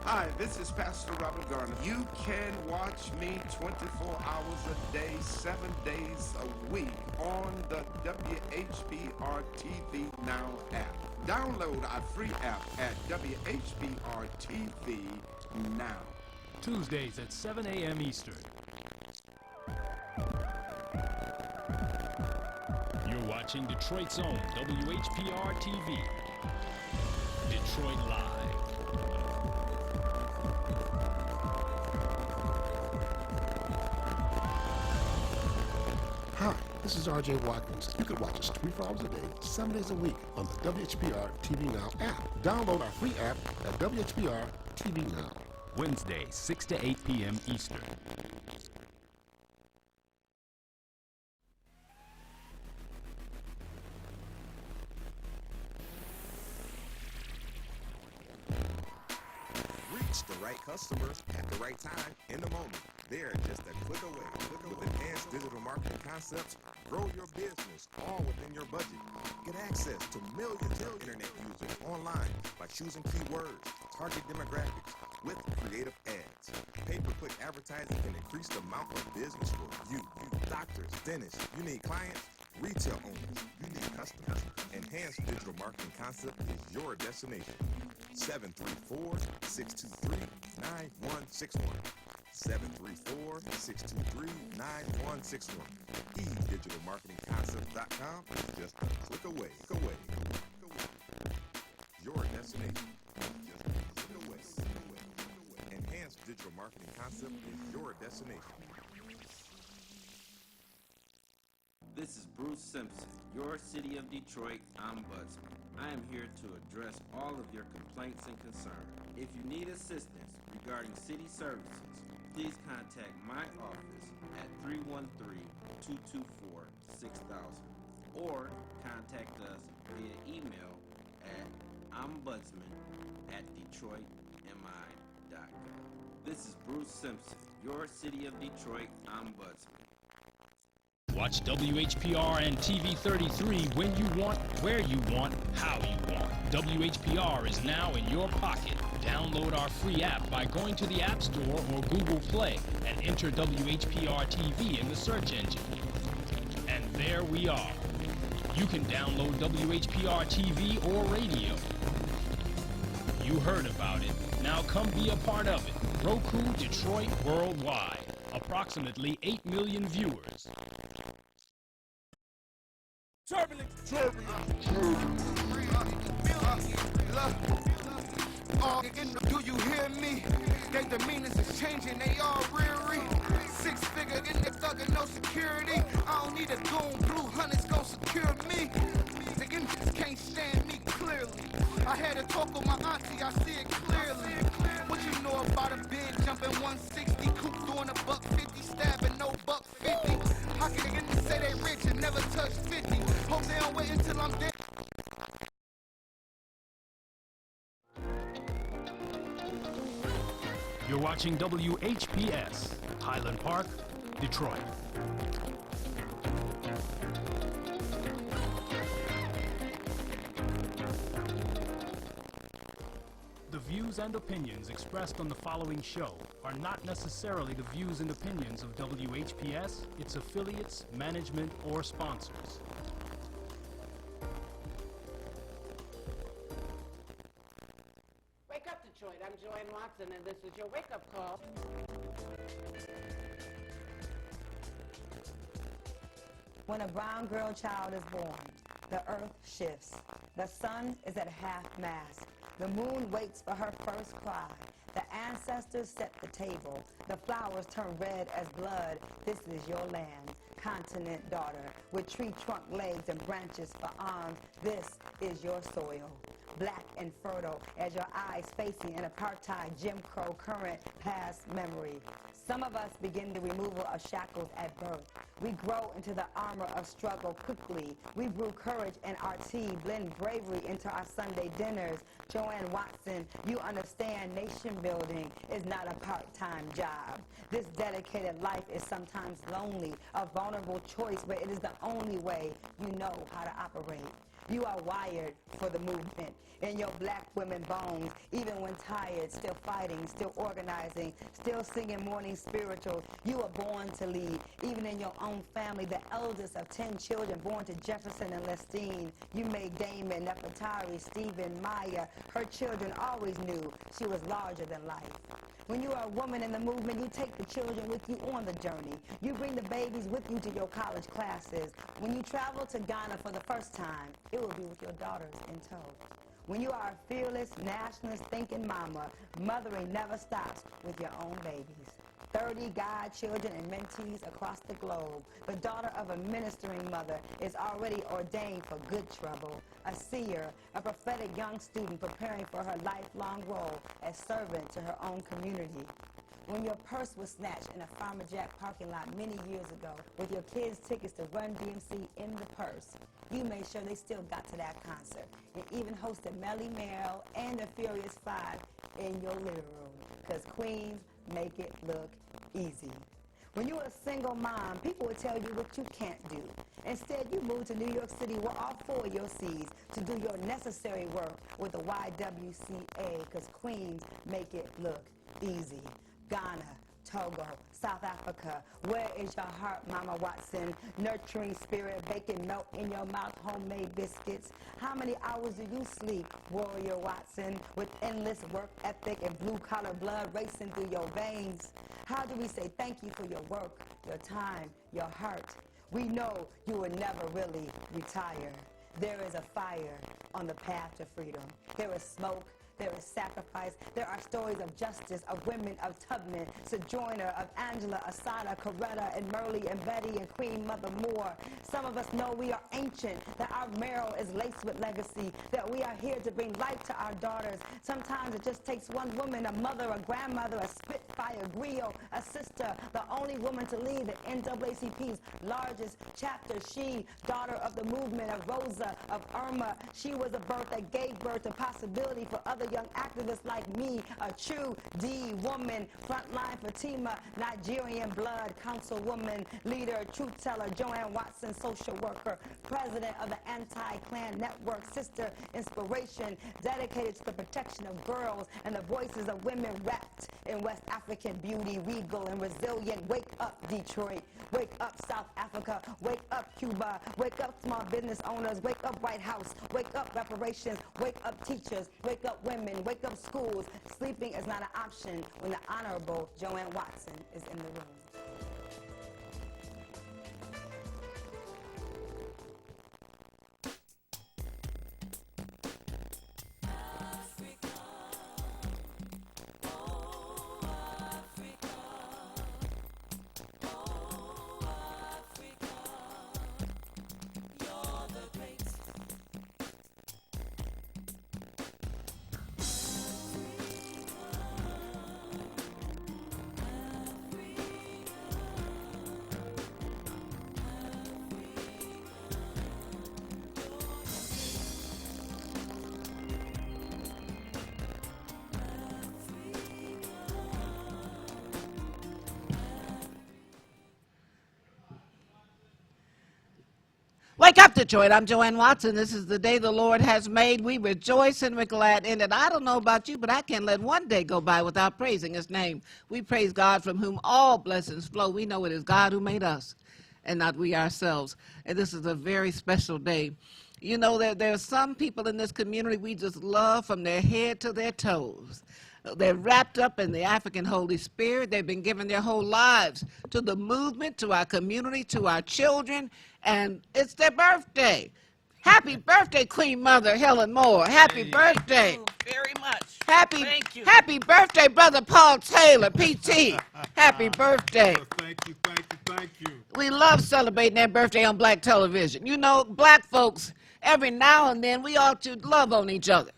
Hi, this is Pastor Robert Garner. You can watch me 24 hours a day, 7 days a week on the WHPR TV Now app. Download our free app at WHPR TV Now. Tuesdays at 7 a.m. Eastern. You're watching Detroit's own WHPR TV. Detroit Live. Hi, this is R.J. Watkins. You can watch us 24 hours a day, 7 days a week on the WHPR TV Now app. Download our free app at WHPR TV Now. Wednesday, 6 to 8 p.m. Eastern. Reach the right customer at the right time in the moment. They're just a click away. With enhanced digital marketing concepts, grow your business all within your budget. Get access to millions of internet users online by choosing keywords, target demographics with creative ads. Pay-per-click advertising can increase the amount of business for you. Doctors, dentists, you need clients, retail owners, you need customers. Enhanced digital marketing concept is your destination. 734-623-9161. 734-623-9161. eDigitalMarketingConcepts.com is just a click away. Your destination is just a click away. Enhanced Digital Marketing Concept is your destination. This is Bruce Simpson, your City of Detroit ombudsman. I am here to address all of your complaints and concerns. If you need assistance regarding city services, please contact my office at 313-224-6000 or contact us via email at ombudsman@detroitmi.gov. This is Bruce Simpson, your City of Detroit ombudsman. Watch WHPR and TV 33 when you want, where you want, how you want. WHPR is now in your pocket. Download our free app by going to the App Store or Google Play and enter WHPR TV in the search engine. And there we are. You can download WHPR TV or radio. You heard about it. Now come be a part of it. Roku Detroit Worldwide. Approximately 8 million viewers. Turbulent. Do you hear me? They demeanors is changing, they all reary. 6 figure in the thug and no security. I don't need a goon, blue hunters gon' secure me. The Indians can't stand me clearly. I had a talk with my auntie, I see it clearly. What you know about a big jumping 160, coupe doing $150, stabbing no $150. How can they say they rich and never touch 50? Hope they don't wait until I'm dead. You're watching WHPS, Highland Park, Detroit. The views and opinions expressed on the following show are not necessarily the views and opinions of WHPS, its affiliates, management, or sponsors. Wake up, Detroit. I'm Joanne Watson, and this is your wake-up call. When a brown girl child is born, the earth shifts. The sun is at half-mast. The moon waits for her first cry. The ancestors set the table. The flowers turn red as blood. This is your land, continent daughter, with tree trunk legs and branches for arms. This is your soil, black and fertile as your eyes facing an apartheid Jim Crow current past memory. Some of us begin the removal of shackles at birth. We grow into the armor of struggle quickly. We brew courage and our tea, blend bravery into our Sunday dinners. Joanne Watson, you understand nation building is not a part-time job. This dedicated life is sometimes lonely, a vulnerable choice, but it is the only way you know how to operate. You are wired for the movement. In your black women bones, even when tired, still fighting, still organizing, still singing morning spiritual. You were born to lead. Even in your own family, the eldest of 10 children born to Jefferson and Lestine. You made Damon, Nefertari, Stephen, Maya. Her children always knew she was larger than life. When you are a woman in the movement, you take the children with you on the journey. You bring the babies with you to your college classes. When you travel to Ghana for the first time, it will be with your daughters in tow. When you are a fearless, nationalist thinking mama, mothering never stops with your own babies. 30 godchildren and mentees across the globe. The daughter of a ministering mother is already ordained for good trouble. A seer, a prophetic young student preparing for her lifelong role as servant to her own community. When your purse was snatched in a Farmer Jack parking lot many years ago with your kids' tickets to Run DMC in the purse, you made sure they still got to that concert and even hosted Melly Merrill and the Furious Five in your living room, because queens make it look easy. When you were a single mom, people would tell you what you can't do. Instead, you moved to New York City with all 4 of your C's to do your necessary work with the YWCA, because queens make it look easy. Ghana, Togo, South Africa, where is your heart, Mama Watson? Nurturing spirit, baking melt in your mouth, homemade biscuits. How many hours do you sleep, Warrior Watson, with endless work ethic and blue-collar blood racing through your veins? How do we say thank you for your work, your time, your heart? We know you will never really retire. There is a fire on the path to freedom. There is smoke. There is sacrifice. There are stories of justice, of women, of Tubman, Sojourner, of Angela, Asada, Coretta, and Merle, and Betty, and Queen Mother Moore. Some of us know we are ancient, that our marrow is laced with legacy, that we are here to bring life to our daughters. Sometimes it just takes one woman, a mother, a grandmother, a spitfire, griot, a sister, the only woman to lead the NAACP's largest chapter. She, daughter of the movement, of Rosa, of Irma. She was a birth that gave birth to possibility for other a young activist like me, a true D woman, frontline Fatima, Nigerian blood, councilwoman, leader, truth teller, Joanne Watson, social worker, president of the Anti-Klan Network, sister, inspiration, dedicated to the protection of girls and the voices of women wrapped in West African beauty, regal and resilient. Wake up, Detroit. Wake up, South Africa. Wake up, Cuba. Wake up, small business owners. Wake up, White House. Wake up, reparations. Wake up, teachers. Wake up, women. Wake up, schools. Sleeping is not an option when the Honorable Joanne Watson is in the room. Wake up, Detroit. I'm Joanne Watson. This is the day the Lord has made. We rejoice and we're glad in it. I don't know about you, but I can't let one day go by without praising his name. We praise God from whom all blessings flow. We know it is God who made us and not we ourselves. And this is a very special day. You know, there are some people in this community we just love from their head to their toes. They're wrapped up in the African Holy Spirit. They've been given their whole lives to the movement, to our community, to our children, and it's their birthday. Happy birthday, Queen Mother Helen Moore. Happy birthday. Thank you very much. Thank you. Happy birthday, Brother Paul Taylor, PT. Happy birthday. Thank you, thank you, thank you. We love celebrating their birthday on black television. You know, black folks, every now and then, we ought to love on each other.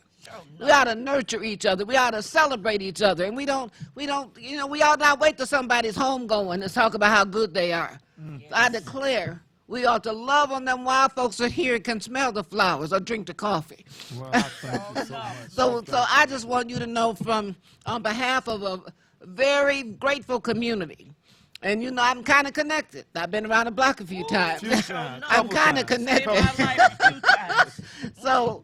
We ought to nurture each other. We ought to celebrate each other. And we ought not wait till somebody's homegoing to talk about how good they are. Yes. I declare we ought to love on them while folks are here and can smell the flowers or drink the coffee. Well, I thank you so much. So I just want you to know on behalf of a very grateful community. And you know, I'm kind of connected. I've been around the block a few times. I'm kind of connected. So,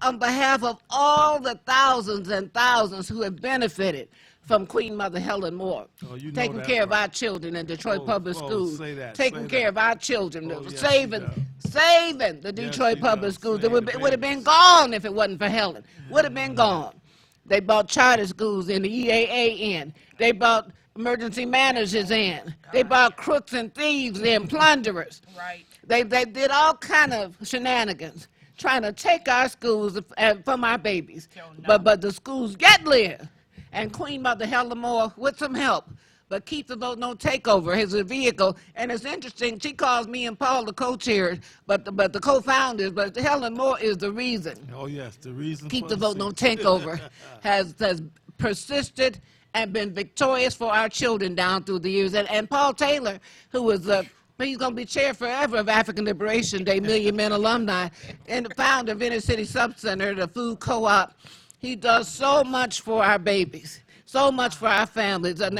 on behalf of all the thousands and thousands who have benefited from Queen Mother Helen Moore, taking care of our children in Detroit Public Schools, taking care of our children, saving the Detroit Public Schools. It would have been gone if it wasn't for Helen. Would have been gone. They brought charter schools in, the EAA in. They brought emergency managers in. They brought crooks and thieves in, plunderers. Right. They did all kind of shenanigans trying to take our schools from our babies. But the schools get live. And Queen Mother Helen Moore, with some help, but Keep the Vote No Takeover is a vehicle. And it's interesting, she calls me and Paul the co-chairs, but the co-founders, but Helen Moore is the reason. Oh, yes, the reason. Keep the Vote No Takeover has persisted and been victorious for our children down through the years. And Paul Taylor, who was he's going to be chair forever of African Liberation Day, Million Men alumni, and the founder of Inner City Sub Center, the food co-op. He does so much for our babies, so much for our families, and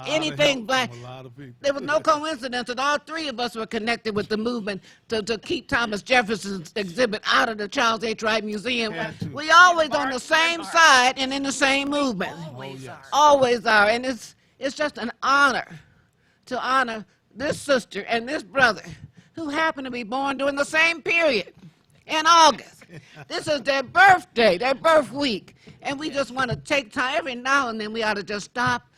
anything black. There was no coincidence that all three of us were connected with the movement to keep Thomas Jefferson's exhibit out of the Charles H. Wright Museum. We always on the same side and in the same movement. Always are, and it's just an honor to honor this sister and this brother who happened to be born during the same period in August. This is their birthday, their birth week. And we just want to take time. Every now and then we ought to just stop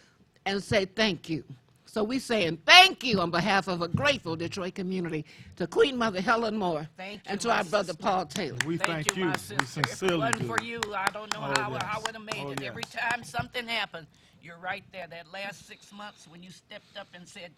and say thank you. So we're saying thank you on behalf of a grateful Detroit community to Queen Mother Helen Moore and to our brother Paul Taylor. We thank you. We sincerely do. If it wasn't for you, I don't know how I would have made it. Every time something happened, you're right there. That last 6 months when you stepped up and said,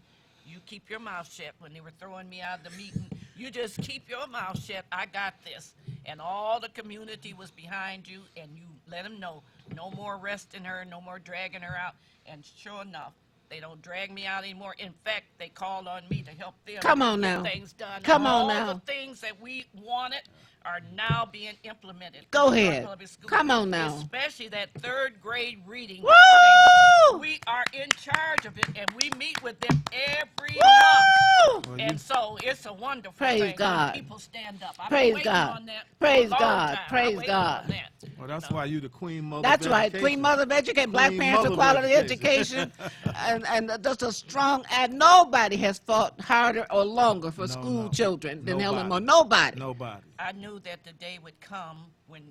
you keep your mouth shut when they were throwing me out of the meeting. You just keep your mouth shut. I got this. And all the community was behind you, and you let them know no more arresting her, no more dragging her out. And sure enough, they don't drag me out anymore. In fact, they called on me to help them Come on get now. things done. Come on all now. the things that we wanted, are now being implemented. Go in ahead. public schools, Come on now. Especially that third grade reading. Woo! We are in charge of it, and we meet with them every Woo! month. And so it's a wonderful Praise thing God. when people stand up. I've Praise been waiting God. on that Praise for a long God. time. Praise I waited God. on that. Well, that's why you the queen mother. That's of right, education. Queen Mother of Education, Black Queen Parents for Mother of Quality Education, and just a strong, and nobody has fought harder or longer for school children than Helen Moore. Nobody. Nobody. I knew that the day would come when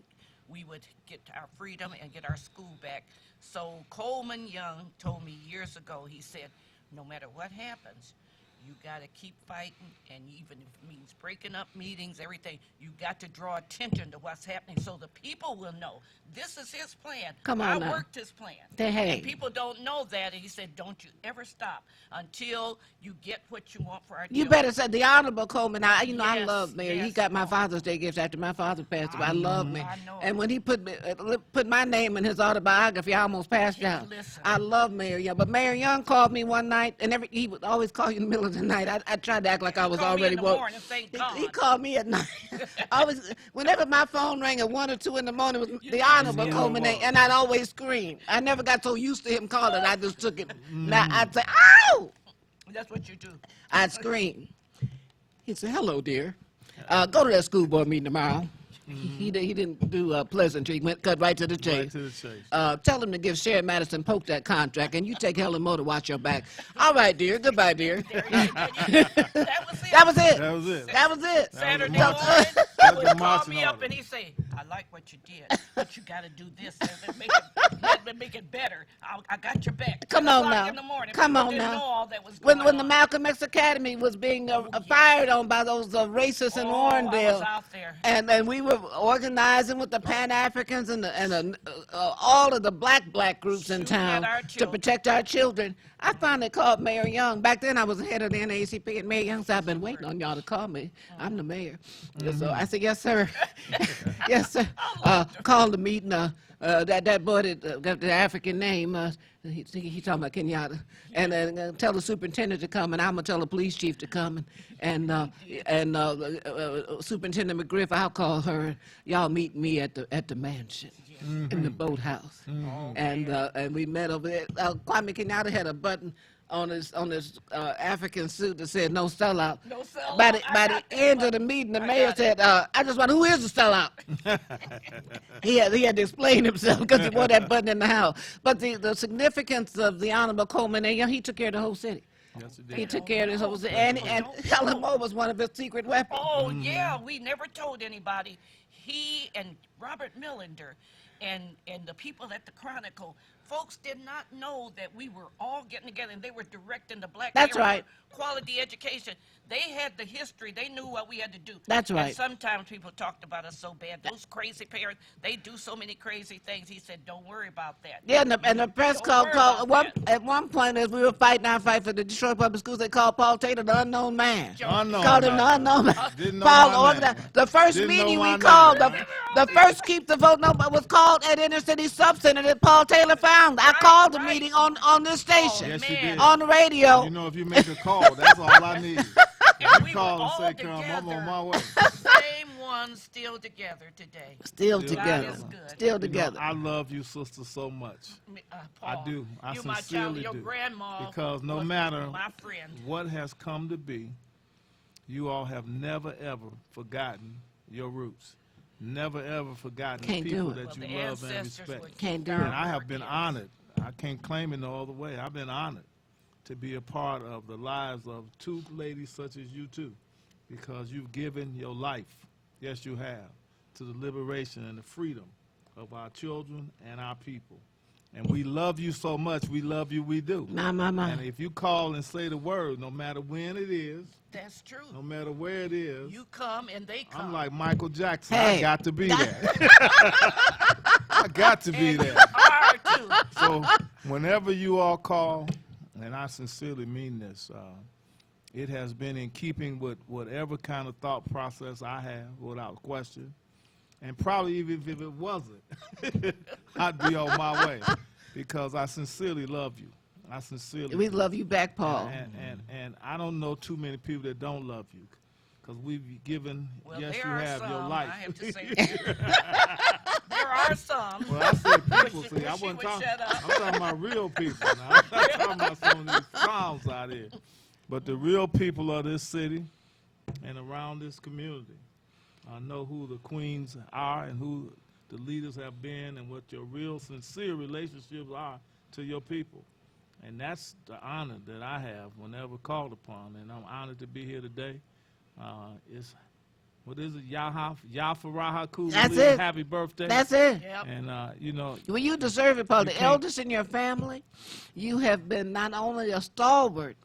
we would get our freedom and get our school back. So Coleman Young told me years ago, he said, no matter what happens, you got to keep fighting, and even if it means breaking up meetings, everything, you got to draw attention to what's happening so the people will know this is his plan. Come on I now. worked his plan. Hey. And people don't know that, and he said, don't you ever stop until you get what you want for our You children. better say the Honorable Coleman. I Yes, love Mayor. He yes. got my Father's Day gift after my father passed away. I love me. And when he put my name in his autobiography, I almost passed out. Listen. I love Mayor Young. But Mayor Young called me one night, and he would always call you in the middle of the night. I tried to act like I was already woke. He called me at night. Whenever my phone rang at 1 or 2 in the morning, it was the Honorable Coleman, and I'd always scream. I never got so used to him calling, I just took it. Now I'd say, ow! That's what you do. I'd scream. He'd say, hello, dear. Go to that school board meeting tomorrow. He didn't do pleasantry. He went cut right to the chase. Tell him to give Sherry Madison Polk that contract, and you take Helen Moore to watch your back. All right, dear. Goodbye, dear. That was it. That was it. That was it. Saturday That- morning, That's he would the call marching me up order. and he say, I like what you did, but you got to do this and make it better. I got your back. Come 10 on o'clock now. in the morning. Come People on didn't now. know all that was When going the on. Malcolm X Academy was being fired on by those racists in I Warrendale, was out there. and we were organizing with the Pan Africans and all of the black groups in town to protect our children. I finally called Mayor Young. Back then I was the head of the NAACP, and Mayor Young said, I've been waiting on y'all to call me. I'm the mayor. So I said, yes, sir. Yes, sir. Call the meeting. That boy that got the African name, he talking about Kenyatta, and tell the superintendent to come, and I'm gonna tell the police chief to come, and Superintendent McGriff, I'll call her. Y'all meet me at the mansion. In the boathouse, and we met over there. Kwame Kenyatta had a button on his African suit that said "No sellout." No sellout. By the end of the meeting, the mayor said, "I just wonder who is the sellout." he had to explain himself because he wore that button in the house. But the significance of the Honorable Coleman, he took care of the whole city. Yes, it did. He took care of his whole city, and Helen Moore was one of his secret weapons. Oh, yeah, we never told anybody. He and Robert Millender and the people at the Chronicle, folks did not know that we were all getting together, and they were directing the black That's era right. quality education. They had the history. They knew what we had to do. That's right. And sometimes people talked about us so bad. Those crazy parents, they do so many crazy things. He said, don't worry about that. Yeah, and the press Don't worry about at one point as we were fighting our fight for the Detroit Public Schools, they called Paul Taylor the unknown man. Unknown Called him the man. unknown man. Didn't know Paul my organized name. the first Didn't meeting know we my called. name. The first Keep the Vote number was called at Inner City Subcenter that Paul Taylor found. I called the meeting on this station, Yes, you did. on the radio. You know, if you make a call, that's all I need. And we Call were and say, all "Come, I'm together. on my way." Same ones still together today. Still God together. is good. Still You know, together. I love you, sister, so much. I Paul, do. I you my child, sincerely your do. grandma Because no was matter my friend. what has come to be, you all have never, ever forgotten your roots. Never, ever forgotten Can't the do people it. that Well, you the love and ancestors respect. would Can't do And it. I have been honored. I can't claim it no other way. I've been honored to be a part of the lives of two ladies such as you two, because you've given your life, yes you have, to the liberation and the freedom of our children and our people. And we love you so much. We love you, we do. My. And if you call and say the word, no matter when it is, That's true. no matter where it is, You come and they come. I'm like Michael Jackson. Hey. I got to be there. I got to be there. Are too. So whenever you all call, and I sincerely mean this, it has been in keeping with whatever kind of thought process I have, without question. And probably even if it wasn't, I'd be on my way, because I sincerely love you. I sincerely We do. love you back, Paul. And I don't know too many people that don't love you, because we've given, Well, yes, you there are have your some, life. I have to say. There are some. Well, I said people, Wish see, I she wasn't would talking, shut up. I'm talking about real people now. I'm not talking about some of these clowns out here. But the real people of this city and around this community know who the queens are and who the leaders have been and what your real sincere relationships are to your people. And that's the honor that I have whenever called upon. And I'm honored to be here today. It's, what is it, Yafaraha Kulu? That's it. Happy birthday. That's it. Yep. And, you know. Well, you deserve it, Paul. You The can't- eldest in your family, you have been not only a stalwart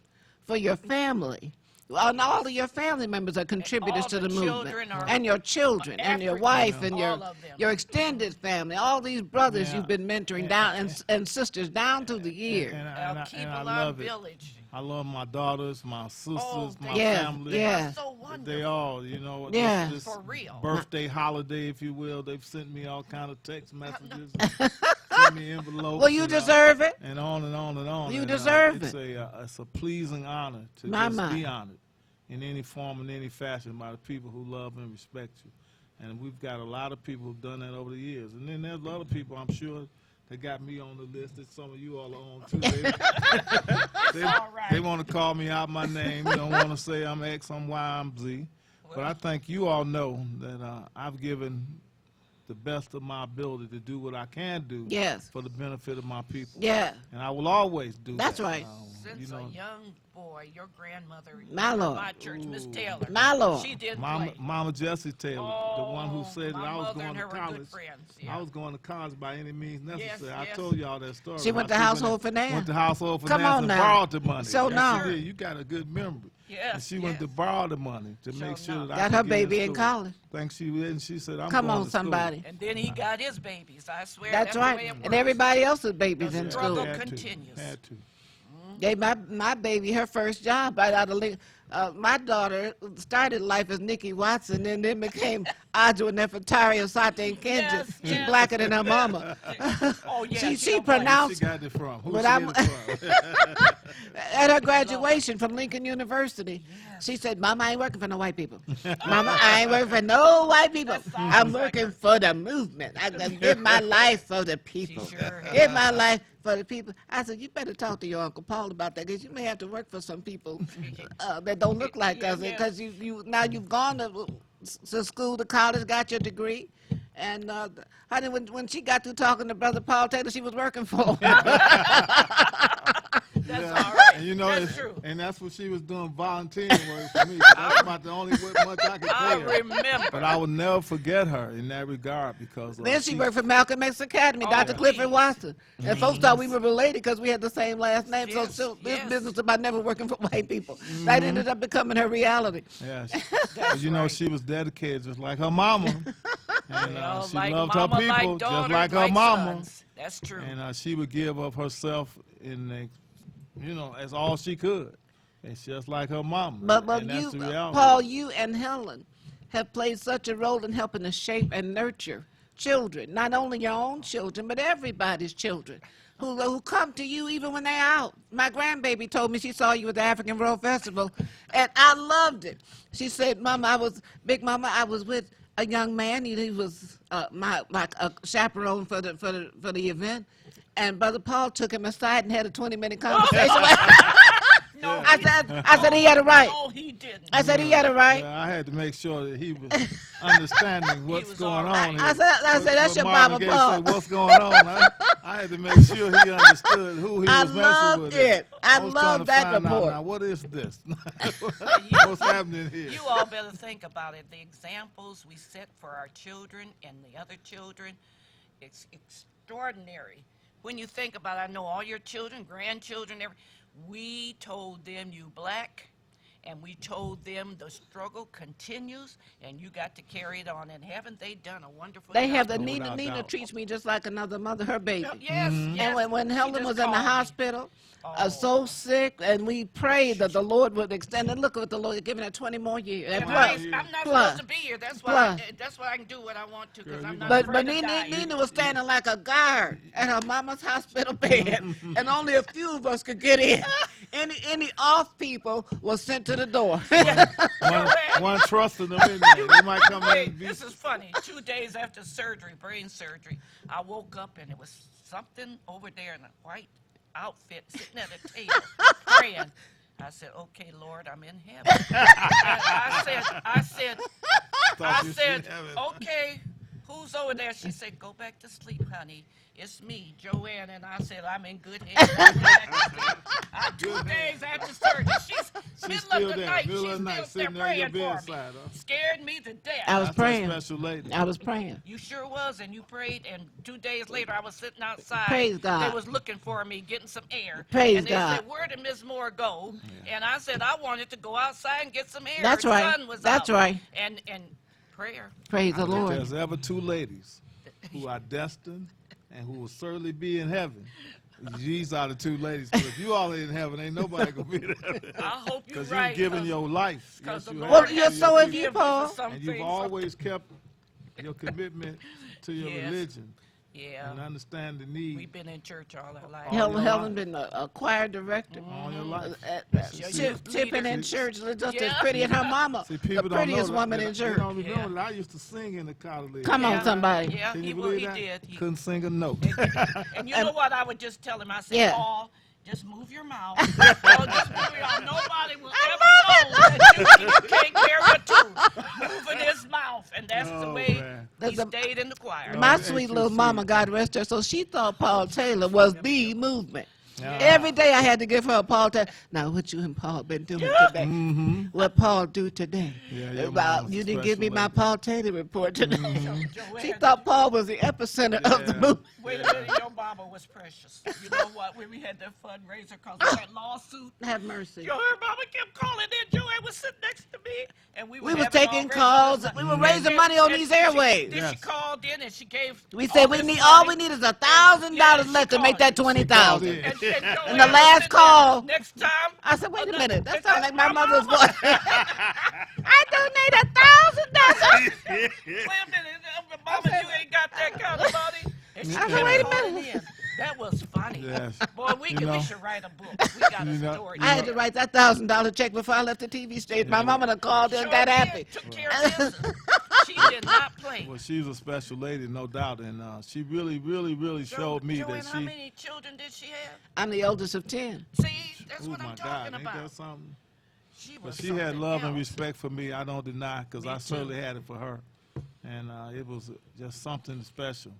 for your family, and all of your family members are contributors all to the the movement. children are And your children, and your African, wife, and all of them. your extended family, all these brothers Yeah. you've been mentoring down, and sisters down through the years. And I love it. Village. I love my daughters, my sisters, my Yes, family. yes. So wonderful. They all, you know, Yes. this For real. birthday holiday, if you will. They've sent me all kind of text messages, sent me envelopes. Well, you and, deserve it. And on and on and on. You And, deserve it's it. It's a pleasing honor to My, just my. be honored in any form and any fashion by the people who love and respect you. And we've got a lot of people who've done that over the years. And then there's other people, I'm sure, that got me on the list that some of you all are on too. They want to call me out my name. They don't want to say I'm X, I'm Y, I'm Z. But I think you all know that I've given the best of my ability to do what I can do Yes. for the benefit of my people. Yeah. And I will always do That's that. right. Since a young boy, your grandmother, My in Lord. my church, Miss Taylor. My Lord. She did Mama, play. Mama Jessie Taylor, the one who said that my I was mother going and to her were good college. friends, I yeah. was going to college by any means necessary. I yes. told y'all that story. She went How to went household finance. Went to household Come finance on and now. borrowed the money. So Yes, now. she did. You got a good memory. Yes, And she went to borrow the money to make sure that I Got could her get baby in school. college. Think she did, and she said, "I'm Come going on, to school." somebody. And then he got his babies. I swear That's the right. way it And works. everybody else's babies The in struggle school. continues. Had to. Gave my baby her first job right out of Lincoln. My daughter started life as Nikki Watson and then became Audra Nefertari of Sate Kenja. She yes. blacker than her mama. Oh, yeah. she don't pronounced She got it from. Who But she I'm- get it from? at her graduation from Lincoln University. She said, "Mama, I ain't working for no white people. Mama, I ain't working for no white people. I'm working for the movement. I'm gonna give my life for the people. Give my life for the people." I said, "You better talk to your Uncle Paul about that, because you may have to work for some people that don't look like us, because now you've gone to school, to college, got your degree." And honey, when she got through talking to Brother Paul Taylor, she was working for him. That's Yeah. all right. And you know, That's true. and that's what she was doing, volunteering work for me. That's about the only much I could I pay her. remember. But I will never forget her in that regard, because Then she worked for Malcolm X Academy, Dr. Clifford Watson. And folks thought we were related because we had the same last name. So this business about never working for white people, that ended up becoming her reality. Yeah, but you know, she was dedicated just like her mama. And she like loved mama, her people like just daughters, like her like mama. sons. That's true. And she would give of herself as all she could. It's just like her mama. But and that's you, the reality. Paul, you and Helen have played such a role in helping to shape and nurture children, not only your own children, but everybody's children who come to you even when they're out. My grandbaby told me she saw you at the African World Festival, and I loved it. She said, Big Mama, I was with a young man. He was my chaperone for the event, and Brother Paul took him aside and had a 20-minute conversation. No, I said he had a right. No, he didn't. I said he had a right. Yeah, I had to make sure that he was understanding what's going on here. I said that's your Marvin Mama Gaye Paul. said, what's going on? I had to make sure he understood who he I was messing loved with. it. I was loved trying to that find out, report. now, what is this? What's happening here? You all better think about it. The examples we set for our children and the other children, it's extraordinary. When you think about it, I know all your children, grandchildren, we told them you black, and we told them the struggle continues, and you got to carry it on. And haven't they done a wonderful They job? have the Nina treats me just like another mother, her baby. Yes, yes. And when Helen just was in the called me. hospital, so sick, and we prayed that the Lord would extend. And look at the Lord giving her 20 more years. And And I'm not plus. supposed to be here. That's why. That's why I can do what I want to, because I'm not afraid But to die. Nina was standing like a guard at her mama's hospital bed, and only a few of us could get in any off people was sent to the door. One trusting them in there. They might come in and be. This is funny. 2 days after surgery, brain surgery, I woke up and it was something over there in a white outfit sitting at a table praying. I said, "Okay, Lord, I'm in heaven." I said, "Okay, who's over there?" She said, "Go back to sleep, honey. It's me, Joanne." And I said, "I'm in good hands." 2 days after surgery, she's middle of the night. She's still there praying for me. Scared me to death. I was praying. Special lady. I was praying. You sure was, and you prayed, and 2 days later, I was sitting outside. Praise God. They was looking for me, getting some air. Praise and they God. said, "Where did Miss Moore go?" And I said, "I wanted to go outside and get some air." That's The right. sun was That's out. right. And prayer. Praise the If Lord. there's ever two ladies who are destined and who will certainly be in heaven, these are the two ladies. But if you all ain't in heaven, ain't nobody gonna be there. I hope you're Because right. you've given your life. Because Yes, the you Lord have. Well, you're has so have forgiven you, me for Paul. some And you've things. always kept your commitment to your Yes. religion Yeah. and understand the need. We've been in church all our life. Helen been a choir director. All your life. Tipping in church, just as Yeah. pretty as her mama. See, The people don't know prettiest that- woman that- in They church. don't remember that I used to sing in the college. Come on, somebody. Yeah, Can he you believe that? did. Couldn't sing a note. And you know what? I would just tell him, I said, Yeah. "Paul, just move your mouth. Just move your mouth. Nobody will ever know that you can't carry a tune. Moving his mouth." And that's the way man. he stayed in the choir. My ain't sweet you little sweet? mama, God rest her, so she thought Paul Taylor was the movement. Yeah. Every day I had to give her a Paul Taylor. Now, what you and Paul been doing today? Mm-hmm. What Paul do today? Yeah, your Well, mama's you a didn't give me special my lady. Paul Taylor report today. Joanne, She thought Paul was the epicenter of the Yeah. movement. wait a minute, your mama was precious. You know what? When we had that fundraiser because of that lawsuit, Have mercy. your mama kept calling in. Joanne was sitting next to me, and we We were was having taking all calls. kinds of- We were raising money on these airwaves. Then she Yes. called in and she gave. We said we need all we need is $1,000 left to make that 20,000. And the last call, Next time, I said, "Wait a minute, that sounds like my mother's voice." I donate $1,000. wait a minute, mama, you ain't got that kind of money. And she I said, kept "Wait a calling minute." in. That was funny. Yes. Boy, we should write a book. We got a You know- story. I had to write that $1,000 check before I left the TV station. My mama done called in and got happy. Took care of business. She did not play. Well, she's a special lady, no doubt, and she really, really, really showed me Joanne, that how she. many children did she have? I'm the oldest of 10. See, that's Oh what my I'm God, talking ain't about. that something? She But was she had something love and else. respect for me. I don't deny, because Me I too. certainly had it for her, and it was just something special.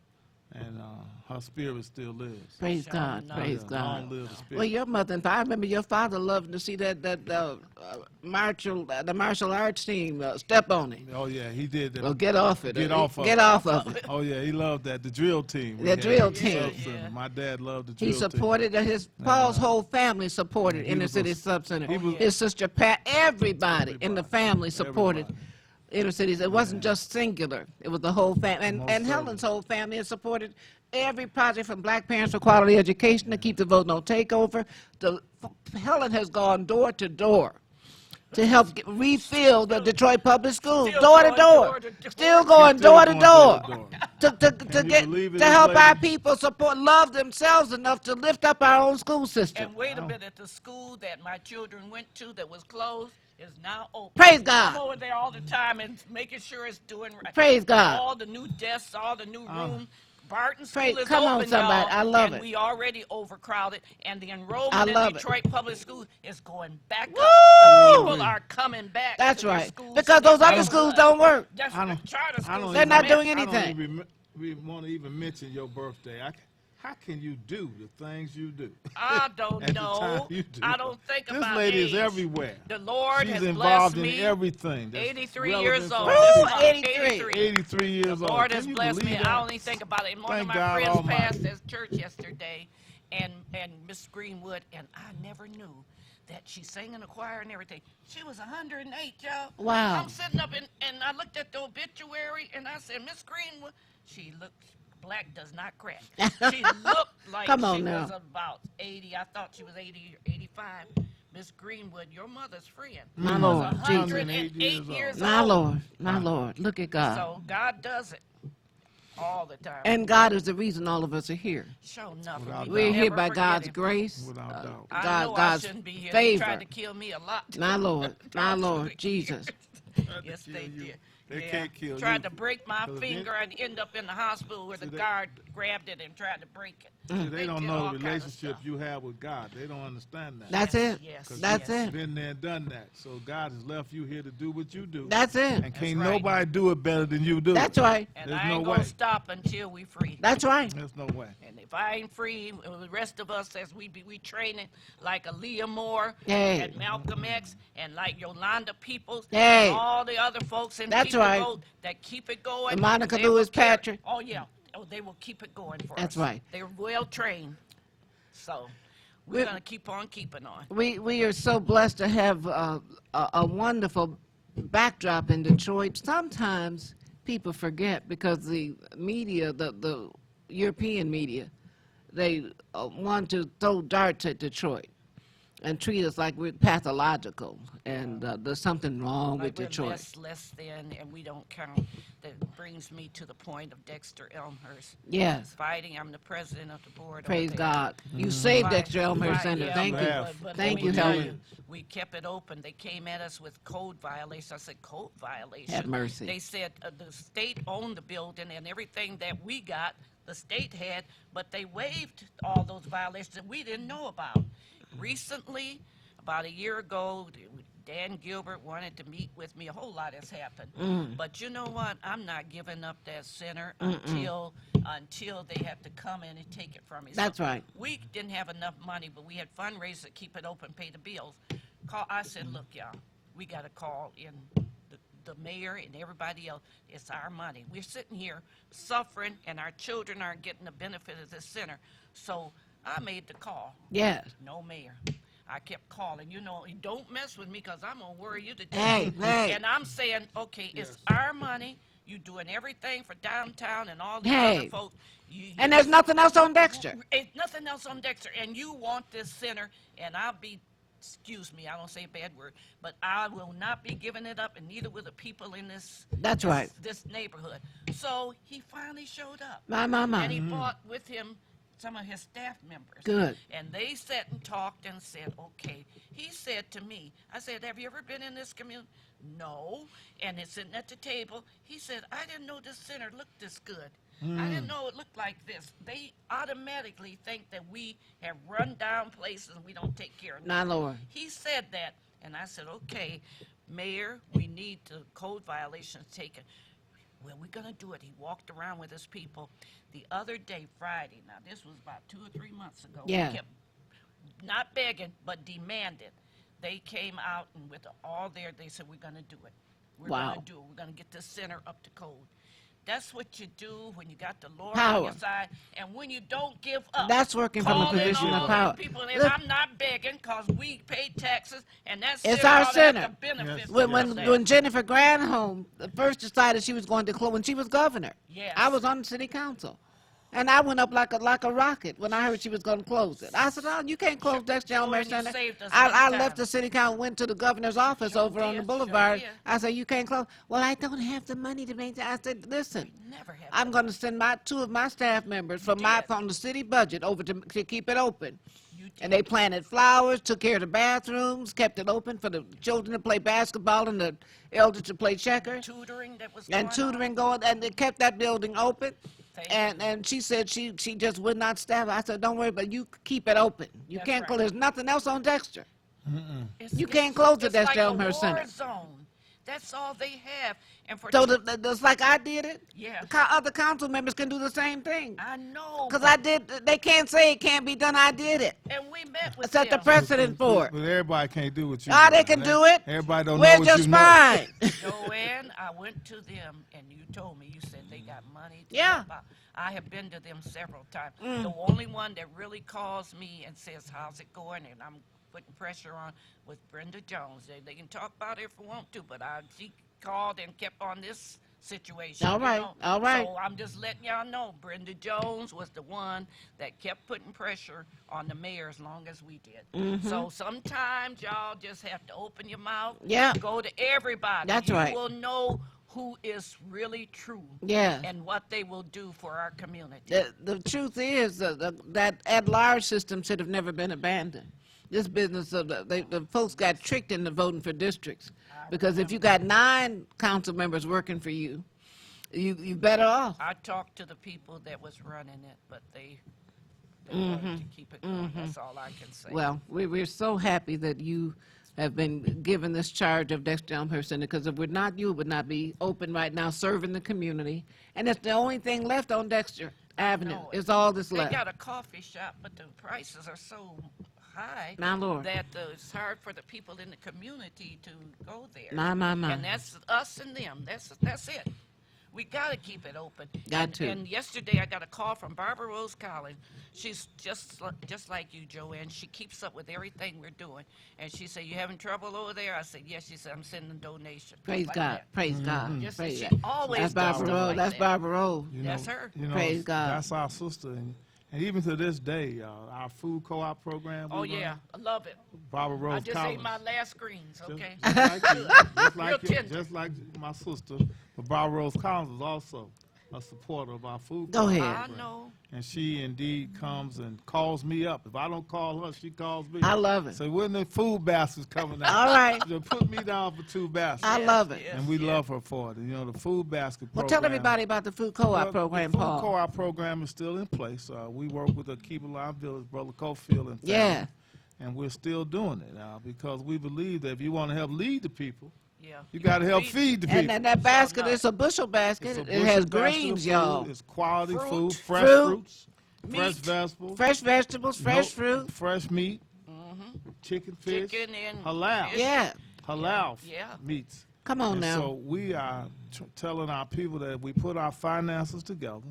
And her spirit still lives. Praise God. Praise Yeah, God. long live the spirit. Well, your mother and I remember your father loved to see that the martial arts team step on it. Oh yeah, he did that. Well, get off it. Get off of Get it. off of it. Oh yeah, he loved that. The drill team. The drill team. Sub-Center. My dad loved the drill He team. supported Paul's whole family supported he Inner was City a- Sub Center. he was- His sister Pat, everybody in the family supported Inner Cities. It wasn't just singular. It was the whole family. Most And Helen's whole family has supported every project from Black Parents for Quality Education to keep the vote no takeover. Helen has gone door to door to help refill the Detroit public schools, door to door. Still going door to door to help our people love themselves enough to lift up our own school system. And wait a minute, the school that my children went to that was closed is now open. Praise God. I'm over there all the time and making sure it's doing right. Praise God. All the new desks, all the new rooms. Barton School Praise- is come on, open, somebody. y'all, I love and it. we already overcrowded, and the I enrollment in love it. Detroit Public School is going back up. Woo! People are coming back. That's to their right. schools Because and those their other schools don't work. That's I the don't- charter I don't schools. They're not is a doing mess. anything. We want to even mention your birthday. How can you do the things you do? I don't At the know. time you do. I don't think This about lady age. is everywhere. The Lord She's has involved blessed in me. everything. that's 83 relevant years to old. our This people. month, 83. 83 years old. Lord Can has you blessed me. believe I that? don't even think about it. One Thank of my God friends Almighty. passed as church yesterday, and Miss Greenwood, and I never knew that she sang in the choir and everything. She was 108, y'all. Wow. I'm sitting up and I looked at the obituary and I said, Miss Greenwood, she looked black, does not crack. She looked like Come on she now. was about 80. I thought she was 80 or 85. Miss Greenwood, your mother's friend, My was Lord, 108 Jesus. years old. My Lord, my Lord. Look at God. So God does it. all the time. And God is the reason all of us are here. Sure enough. We're here by God's grace, Without doubt. I know I God's shouldn't be here. favor. They tried to kill me a lot. My Lord, my Lord, Jesus. Yes, they did. They Yeah. can't kill Tried you. to break my 'Cause finger and end up in the hospital where the guard grabbed it and tried to break it. See, they don't did know all the kinds of relationship stuff. you have with God. They don't understand that. That's it. Yes, 'Cause That's you've it. been there and done that. So God has left you here to do what you do. That's it. And can't right. nobody do it better than you do. That's right. And There's I ain't no gonna way. stop until we free. That's right. There's no way. And if I ain't free, the rest of us, as we training like Aaliyah Moore Hey. and Malcolm X and like Yolanda Peoples Hey. and all the other folks in That's People right. Vote that keep it going. And Monica they will Lewis carry- Patrick. Oh, yeah. Oh, they will keep it going for us. That's right. They're well trained. So we're going to keep on keeping on. We are so blessed to have a wonderful backdrop in Detroit. Sometimes people forget because the media, the European media, they want to throw darts at Detroit and treat us like we're pathological and there's something wrong with Like we're Detroit. less than, and we don't count. That brings me to the point of Dexter Elmhurst. Yes. Fighting. I'm the president of the board. Praise over there. God. You saved Dexter Elmhurst Right, Center. yeah, Thank but- you. but Thank let you, me tell Helen. We kept it open. They came at us with code violations. I said, code violation? Have mercy. They said the state owned the building and everything that we got, the state had, but they waived all those violations that we didn't know about. Recently, about a year ago, Dan Gilbert wanted to meet with me. A whole lot has happened. But you know what? I'm not giving up that center until they have to come in and take it from me. That's right. We didn't have enough money, but we had fundraisers to keep it open, pay the bills. I said, look, y'all, we got to call in the mayor and everybody else. It's our money. We're sitting here suffering, and our children aren't getting the benefit of this center. So I made the call. Yes. No mayor. I kept calling. You know, don't mess with me because I'm going to worry you to death. Hey. And I'm saying, okay, it's our money. You doing everything for downtown and all the Hey. other folks. And there's nothing else on Dexter. Ain't nothing else on Dexter. And you want this center, and I'll be, excuse me, I don't say a bad word, but I will not be giving it up, and neither will the people in this That's right. this neighborhood. So he finally showed up. My mama. And he brought with him some of his staff members. Good. And they sat and talked and said, okay. He said to me, I said, have you ever been in this community? No. And it's sitting at the table. He said, I didn't know this center looked this good. I didn't know it looked like this. They automatically think that we have run down places and we don't take care of them. My Lord. He said that, and I said, okay, Mayor, we need the code violations taken. Well, we're going to do it. He walked around with his people. The other day, Friday, now this was about 2 or 3 months ago. Yeah. We kept not begging, but demanded. They came out and with all there, they said, we're going to do it. We're Wow. going to do it. We're going to get this center up to code. That's what you do when you got the Lord Power. on your side, and when you don't give up. That's working from a Call in position of all power. them people, and Look. I'm not begging because we pay taxes, and that's It's our center. Benefits When Jennifer Granholm first decided she was going to close, when she was governor, Yes. I was on the city council. And I went up like a rocket when I heard she was going to close it. I said, "Oh, you can't close Dexter Elmhurst and you Center." saved us I one left time. the city council, went to the governor's office over on the boulevard. did. I said, "You can't close." Well, I don't have the money to maintain. I said, "Listen, Never have I'm going to send two of my staff members from the city budget over to keep it open." And they planted flowers, took care of the bathrooms, kept it open for the children to play basketball and the elders to play checkers. Tutoring that was And going tutoring going, and they kept that building open. And she said she just would not staff it. I said, don't worry, but you keep it open. You That's can't right. close. There's nothing else on Dexter. It's- You it's- can't close the it's like Dexter a Elmhurst war Center. zone. That's all they have. And for So just like I did it, Yeah. other council members can do the same thing. I know. Because I did. They can't say it can't be done. I did it. And we met with Set the them. precedent for it. But everybody can't do what you Ah, do. they can do it. Everybody don't Where's know your what you know. spine? Joanne, I went to them, and you told me, you said they got money. To Yeah. help out. I have been to them several times. Mm. The only one that really calls me and says, how's it going? And I'm putting pressure on was Brenda Jones. They can talk about it if they want to, but she called and kept on this situation. All right, you know? all right. So I'm just letting y'all know, Brenda Jones was the one that kept putting pressure on the mayor as long as we did. Mhm. So sometimes y'all just have to open your mouth. Yeah. Go to everybody. That's you right. will know who is really true Yeah. and what they will do for our community. The truth is that at-large system should have never been abandoned. This business of the folks got tricked into voting for districts, because if you got 9 council members working for you, you better off. I talked to the people that was running it, but they wanted to keep it going. That's all I can say. Well, we're so happy that you have been given this charge of Dexter Elmhurst Center, because if we're not you, it would not be open right now serving the community. And it's the only thing left on Dexter Avenue. It's all that's left. They got a coffee shop, but the prices are so high My Lord. that it's hard for the people in the community to go there. My. And that's us and them. That's it. We got to keep it open. Got to. And yesterday I got a call from Barbara Rose Collins. She's just like you, Joanne. She keeps up with everything we're doing. And she said, "You having trouble over there?" I said, "Yes." She said, "I'm sending donations." Praise like God. that. Praise God. Just, Praise she God. always That's does Barbara stuff Rowe. like That's that. Barbara Rowe. That's her. Praise God. That's our sister. And even to this day, our food co-op program. Oh, yeah. I love it. Barbara Rose I just Collins. ate my last greens, okay? Just like my sister, but Barbara Rose Collins is also a supporter of our food Go co-op ahead. program. I know. And she indeed comes and calls me up. If I don't call her, she calls me. I love it. So when the food baskets coming out, All right. she'll put me down for 2 baskets. I love it. And we love her for it. You know, the food basket Well, program. tell everybody about the food co-op program, the food Paul. co-op program is still in place. We work with the Keeper Line Village, Brother Cofield and family. Yeah. And we're still doing it because we believe that if you want to help lead the people, yeah, you got to help feed the people. And that basket is a bushel basket. It's a It has bushel basket greens, of food. y'all. It's quality food, fresh Fruit, fruits, fresh vegetables, fresh vegetables, fresh fruit, fresh meat, chicken, fish, Chicken and halal. fish. Yeah. Halal Yeah. meats. Come on And now. So we are telling our people that if we put our finances together,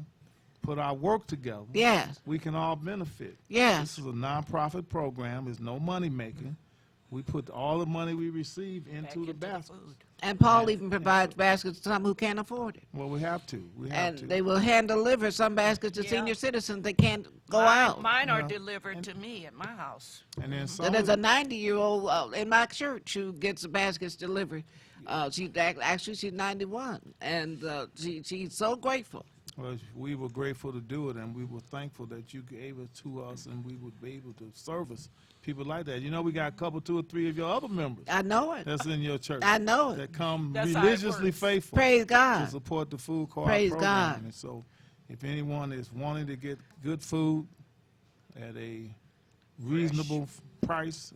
put our work together, Yes. we can all benefit. Yes. This is a nonprofit program. It's no money making. We put all the money we receive into the basket. And Paul even provides baskets to some who can't afford it. Well, we have to. We have And to. they will hand deliver some baskets to Yeah. senior citizens that can't go out. Mine are delivered to me at my house. And then some. And there's a 90-year-old in my church who gets the baskets delivered. She's 91, and she's so grateful. Well, we were grateful to do it, and we were thankful that you gave it to us, and we would be able to service people like that. You know, we got a couple, 2 or 3 of your other members. I know it. That's in your church. I know it. That come That's how it religiously works. faithful. Praise God. To support the food co-op Praise program. God. And so, if anyone is wanting to get good food at a reasonable price,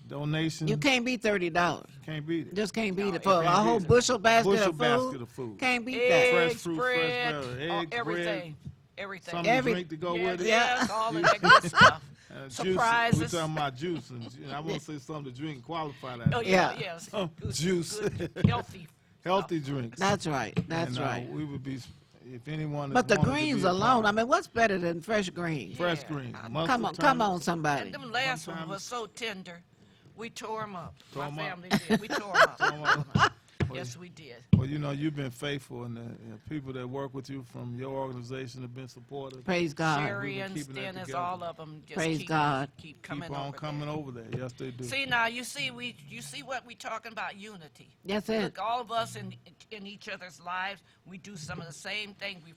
donation. You can't beat $30. Can't beat it. Just can't beat No, it for a can't whole beat it. bushel basket Bushel of food. basket of food. Can't beat that. Fresh Eggs, fruit, bread, fresh butter, eggs, everything. Everything. Something to drink to go yes, with it. Yes, all of that good stuff. Juice. Surprises. We're talking about juice, and I want to say something to drink and qualify that. Oh, yeah, Yeah. yes. Juice. Good, healthy. Healthy drinks. That's right. That's And, right. We would be, if anyone. But the wanted to be greens a alone, part- I mean, what's better than fresh greens? Fresh greens. Come on, somebody. And them last ones was so tender. We tore them up. Tore My 'em up. family did. We tore them Tore 'em up. up. Yes, we did. Well, you know, you've been faithful, and the people that work with you from your organization have been supportive. Praise God. Sherry We've been and keeping that Stennis, together. all of them just Praise keep, God. keep coming Keep on over coming there. over there. Yes, they do. See now, you see what we talking about, unity. That's it. Look, all of us in each other's lives, we do some of the same thing. We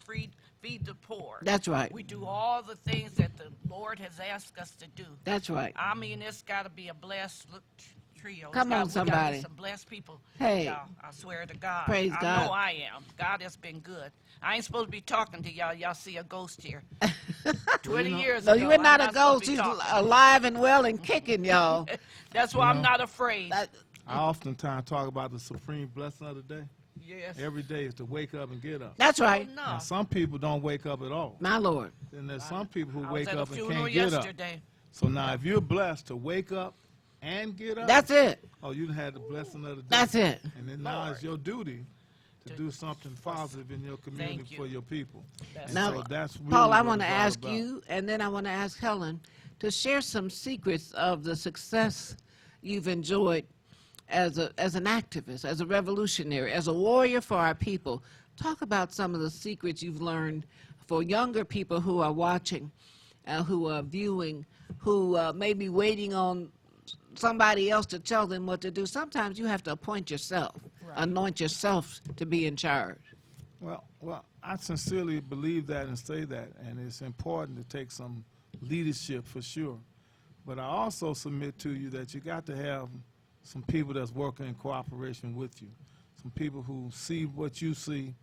feed the poor. That's right. We do all the things that the Lord has asked us to do. That's right. I mean, it's got to be a blessed trio. Come on, we gotta somebody. be some blessed people. Hey. Y'all, I swear to God. Praise I God. know I am. God has been good. I ain't supposed to be talking to y'all. Y'all see a ghost here. 20 years No, ago. you're not I'm a supposed ghost. to be She's talking. alive and well and kicking, y'all. That's why I'm not afraid. I oftentimes talk about the supreme blessing of the day. Yes. Every day is to wake up and get up. That's right. Oh, no. Now, some people don't wake up at all. My Lord. And there's some people who I was wake at a up and funeral can't get up. yesterday. So now, if you're blessed to wake up and get up, That's it. oh, you had the blessing of the day. That's it. And then now it's your duty to do something positive in your community you. for your people. And Now, so that's really Paul, I what want to it's all ask about. you, and then I want to ask Helen, to share some secrets of the success you've enjoyed as an activist, as a revolutionary, as a warrior for our people. Talk about some of the secrets you've learned for younger people who are watching, who are viewing, who may be waiting on somebody else to tell them what to do. Sometimes you have to appoint yourself. anoint yourself to be in charge. Well, I sincerely believe that and say that, and it's important to take some leadership for sure. But I also submit to you that you got to have some people that's working in cooperation with you, some people who see what you see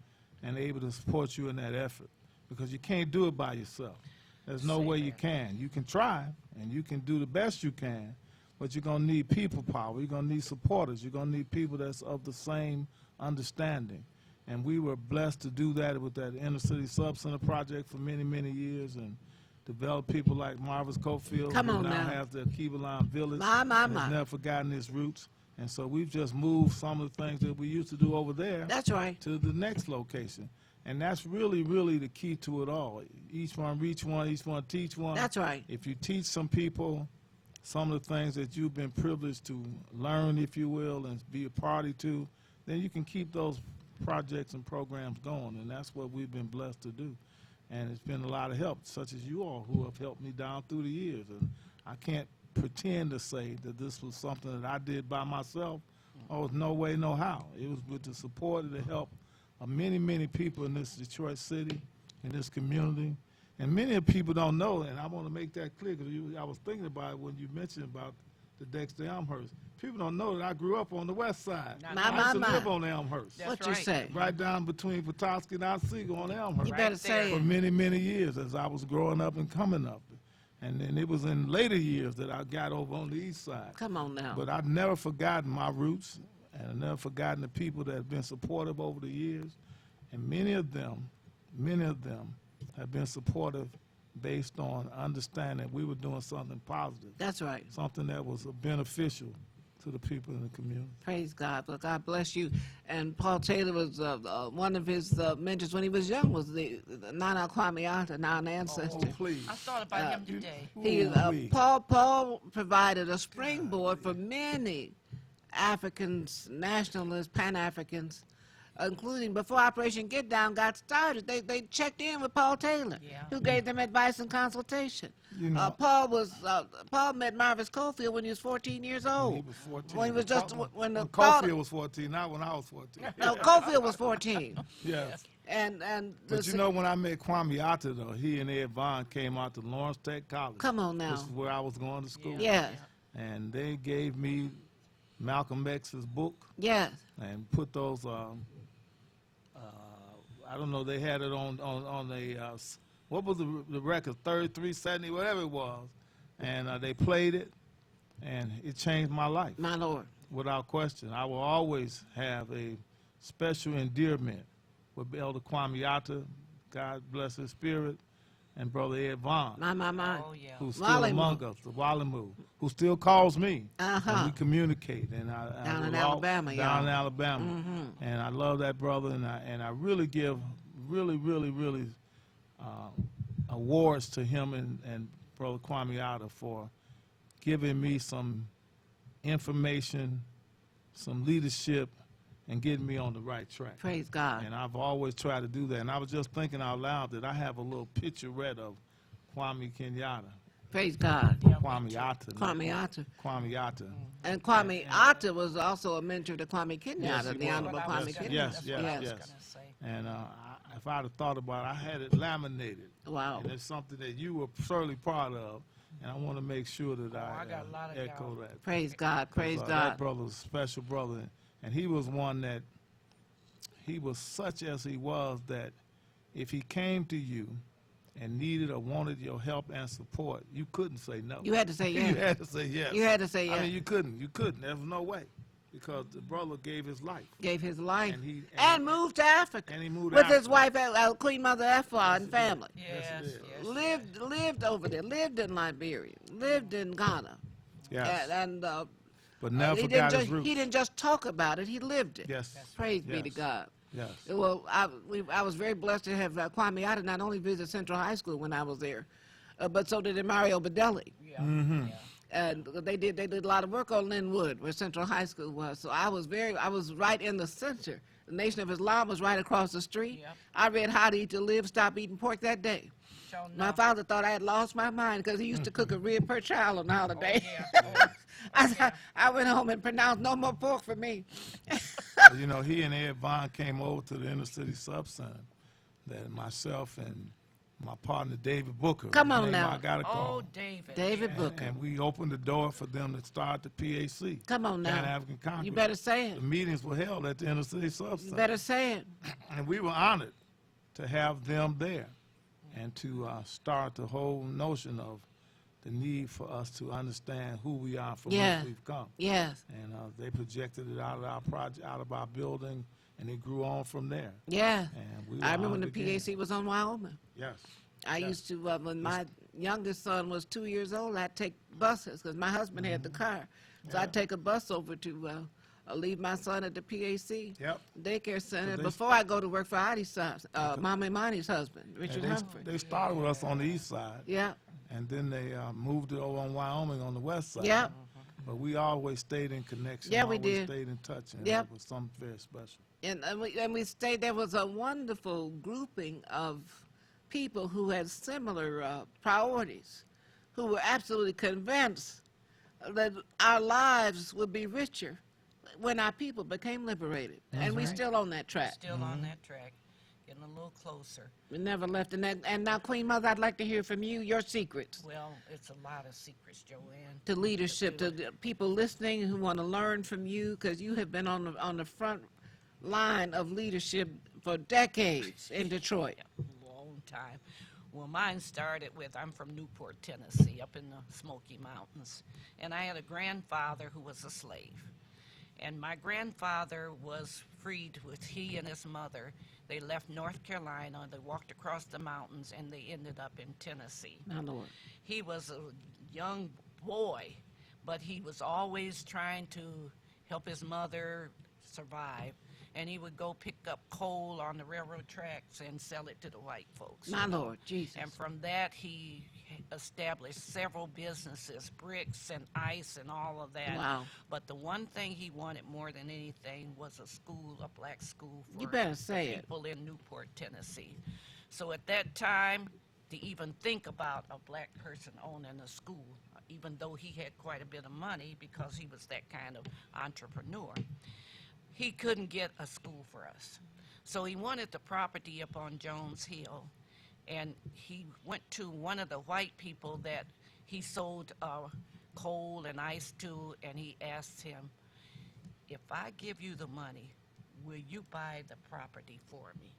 and able to support you in that effort, because you can't do it by yourself. There's no way you can. You can try, and you can do the best you can, but you're going to need people power. You're going to need supporters. You're going to need people that's of the same understanding. And we were blessed to do that with that inner city sub-center project for many, many years, and develop people like Marvis Cofield, Come who on now now. has the Keebaline Village. My. Has never forgotten his roots. And so we've just moved some of the things that we used to do over there. That's right. To the next location. And that's really, really the key to it all. Each one reach one, each one teach one. That's right. If you teach some people some of the things that you've been privileged to learn, if you will, and be a party to, then you can keep those projects and programs going, and that's what we've been blessed to do. And it's been a lot of help, such as you all who have helped me down through the years. And I can't pretend to say that this was something that I did by myself. Oh, no way, no how. It was with the support and the help of many, many people in this Detroit city, in this community. And many people don't know, and I want to make that clear, because I was thinking about it when you mentioned about the Dexter Elmhurst. People don't know that I grew up on the west side. I used to live on Elmhurst. What you say? Right down between Petoskey and Otsego on Elmhurst. You better say For it. many, many years as I was growing up and coming up. And then it was in later years that I got over on the east side. Come on now. But I've never forgotten my roots, and I've never forgotten the people that have been supportive over the years. And many of them have been supportive based on understanding we were doing something positive. That's right. Something that was beneficial to the people in the community. Praise God. Well, God bless you. And Paul Taylor was one of his mentors when he was young, was the Nana Kwame Ata, now an ancestor. Oh, please. I thought about him today. Paul provided a springboard for many Africans, nationalists, Pan-Africans, including before Operation Get Down got started. They checked in with Paul Taylor, who gave them advice and consultation. You know, Paul met Marvis Cofield when he was 14 years old. He was 14. When he was just when Cofield was 14, not when I was 14. No, Cofield was 14. Yes. But you know, when I met Kwame Ata, though, he and Ed Vaughn came out to Lawrence Tech College. Come on now. This is where I was going to school. Yes. And they gave me Malcolm X's book. Yes. And put those, I don't know, they had it on a, what was the record, 3370, whatever it was. And they played it, and it changed my life. My Lord. Without question. I will always have a special endearment with Elder Kwame Ata, God bless his spirit, and Brother Ed Vaughn. My. Oh, yeah. Who's still among us, the Wallimoo, who still calls me. And we communicate. And down in Alabama, Down in Alabama. And I love that brother, and I really give really awards to him and Brother Kwame Ata for giving me some information, some leadership, and getting me on the right track. Praise God. And I've always tried to do that. And I was just thinking out loud that I have a little picturette of Kwame Kenyatta. Praise God. Kwame Ata. Kwame Ata. Kwame Ata. And Kwame Ata was also a mentor to Kwame Kenyatta, the Honorable Kwame Kenyatta. Yes. And if I'd have thought about it, I had it laminated. Wow. And it's something that you were certainly part of. And I want to make sure that I got a lot of echo that. Praise God. Praise God. That brother was a special brother. And he was one that, he was such as he was that if he came to you and needed or wanted your help and support, you couldn't say no. You had to say yes. You had to say yes. You had to say yes. I mean, you couldn't. There was no way. Because the brother gave his life. Gave his life. And moved to Africa. And he moved with Africa. his wife, Queen Mother Effa, and family. Yes. Lived over there. Lived in Liberia. Lived in Ghana. Yes. But never forgot his roots. He didn't just talk about it. He lived it. Yes. Praise be to God. Yes. Well, I was very blessed to have Kwame Ata not only visit Central High School when I was there, but so did Mario Bedelli. And they did a lot of work on Linwood, where Central High School was. So I was right in the center. The Nation of Islam was right across the street. I read How to Eat to Live, Stop Eating Pork that day. My father thought I had lost my mind because he used to cook a rib per child on holiday. I went home and pronounced no more pork for me. You know, he and Ed Vaughn came over to the inner city sub center. That myself and my partner David Booker. Come on name now. I got to call. Oh, David. David Booker. And we opened the door for them to start the PAC. Come on now. Pan-African Congress. You better say it. The meetings were held at the inner city sub center. You better say it. And we were honored to have them there and to start the whole notion of the need for us to understand who we are from whence we've come. Yes. And they projected it out of our project, out of our building, and it grew on from there. Yeah. And we were I remember when honored the again. PAC was on Wyoming. Yes. I used to, when my youngest son was 2 years old, I'd take buses because my husband had the car. So I'd take a bus over to leave my son at the PAC daycare center before I go to work for Audie's son, Mama Imani's husband, Richard Humphrey. They started with us on the east side. Yeah. And then they moved it over on Wyoming on the west side. Yeah. But we always stayed in connection. Yeah, we always did. Stayed in touch, and Yep. it was something very special. And we stayed, there was a wonderful grouping of people who had similar priorities, who were absolutely convinced that our lives would be richer when our people became liberated. And we're still on that track. Still on that track, getting a little closer. We never left. And now, Queen Mother, I'd like to hear from you, your secrets Well, it's a lot of secrets, Joanne. to leadership, to the people listening who want to learn from you, because you have been on the front line of leadership for decades in Detroit. Long time. Well, mine started with, I'm from Newport, Tennessee, up in the Smoky Mountains. And I had a grandfather who was a slave. And my grandfather was freed with he and his mother. They left North Carolina, they walked across the mountains, and they ended up in Tennessee. My Lord. He was a young boy, but he was always trying to help his mother survive. And he would go pick up coal on the railroad tracks and sell it to the white folks. My Lord, Jesus. And from that, he established several businesses, bricks and ice and all of that. Wow. But the one thing he wanted more than anything was a school, a black school for You better say it. people in Newport, Tennessee. So at that time, to even think about a black person owning a school, even though he had quite a bit of money because he was that kind of entrepreneur, he couldn't get a school for us. So he wanted the property up on Jones Hill, and he went to one of the white people that he sold coal and ice to, and he asked him, if I give you the money, will you buy the property for me?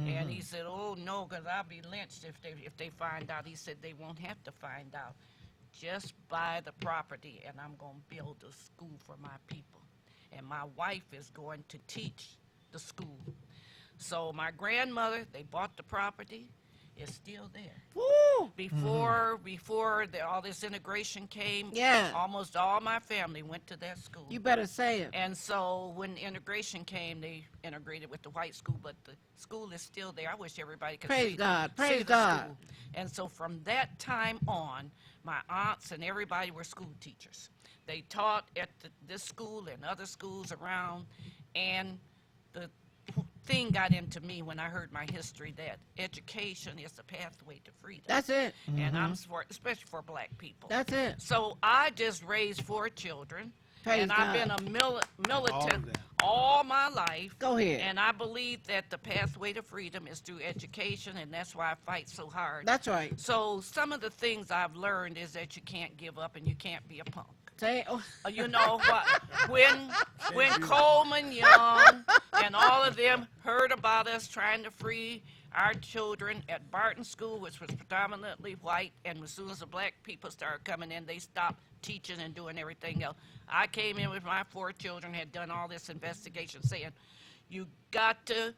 And he said, oh, no, because I'll be lynched if they find out. He said, they won't have to find out. Just buy the property, and I'm going to build a school for my people. And my wife is going to teach the school. So my grandmother, they bought the property. It's still there. Woo! Before all this integration came, Yeah. almost all my family went to that school. You better say it. And so when integration came, they integrated with the white school, but the school is still there. I wish everybody could Praise see, God. see Praise the God. school. And so from that time on, my aunts and everybody were school teachers. They taught at this school and other schools around, and the thing got into me when I heard my history that education is the pathway to freedom. That's it. And I'm for, especially for black people. That's it. So I just raised 4 children, Praise and I've been God. a militant all my life. Go ahead. And I believe that the pathway to freedom is through education, and that's why I fight so hard. That's right. So some of the things I've learned is that you can't give up and you can't be a punk. Say, oh. You know what? When Coleman Young and all of them heard about us trying to free our children at Barton School, which was predominantly white, and as soon as the black people started coming in, they stopped teaching and doing everything else. I came in with my 4 children, had done all this investigation, saying, you got to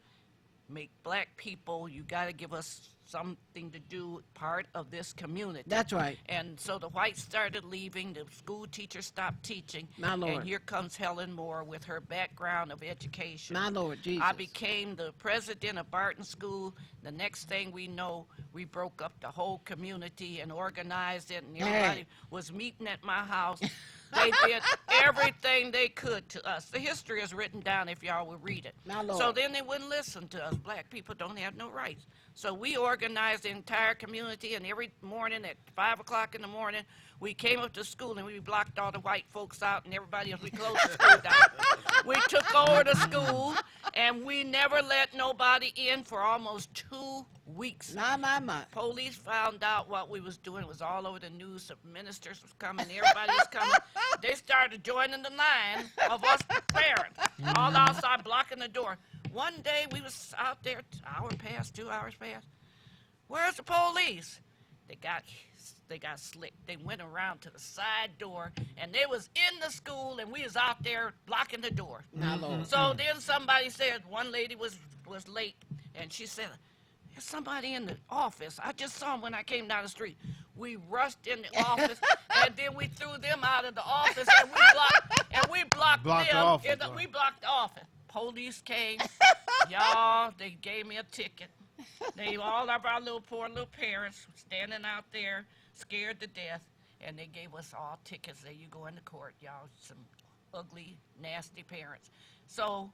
make black people, you got to give us something to do, part of this community. That's right. And so the whites started leaving, the school teachers stopped teaching, My Lord. and here comes Helen Moore with her background of education. My Lord Jesus. I became the president of Barton School. The next thing we know, we broke up the whole community and organized it, and everybody was meeting at my house They did everything they could to us. The history is written down if y'all will read it. My Lord. So then they wouldn't listen to us. Black people don't have no rights. So we organized the entire community, and every morning at 5 o'clock in the morning, we came up to school and we blocked all the white folks out and everybody else. We closed the school down. We took over the school, and we never let nobody in for almost 2 weeks. My. Police found out what we was doing. It was all over the news. The ministers was coming. Everybody was coming. They started joining the line of us parents. All outside blocking the door. One day we was out there, hour passed, 2 hours passed. Where's the police? They got slick. They went around to the side door, and they was in the school, and we was out there blocking the door. My Lord. So then somebody said, one lady was late, and she said, there's somebody in the office. I just saw him when I came down the street. We rushed in the office, and then we threw them out of the office, and we blocked them. We blocked the office. Police came. Y'all, they gave me a ticket. All of our poor little parents standing out there, scared to death, and they gave us all tickets. There you go into court, y'all, some ugly, nasty parents. So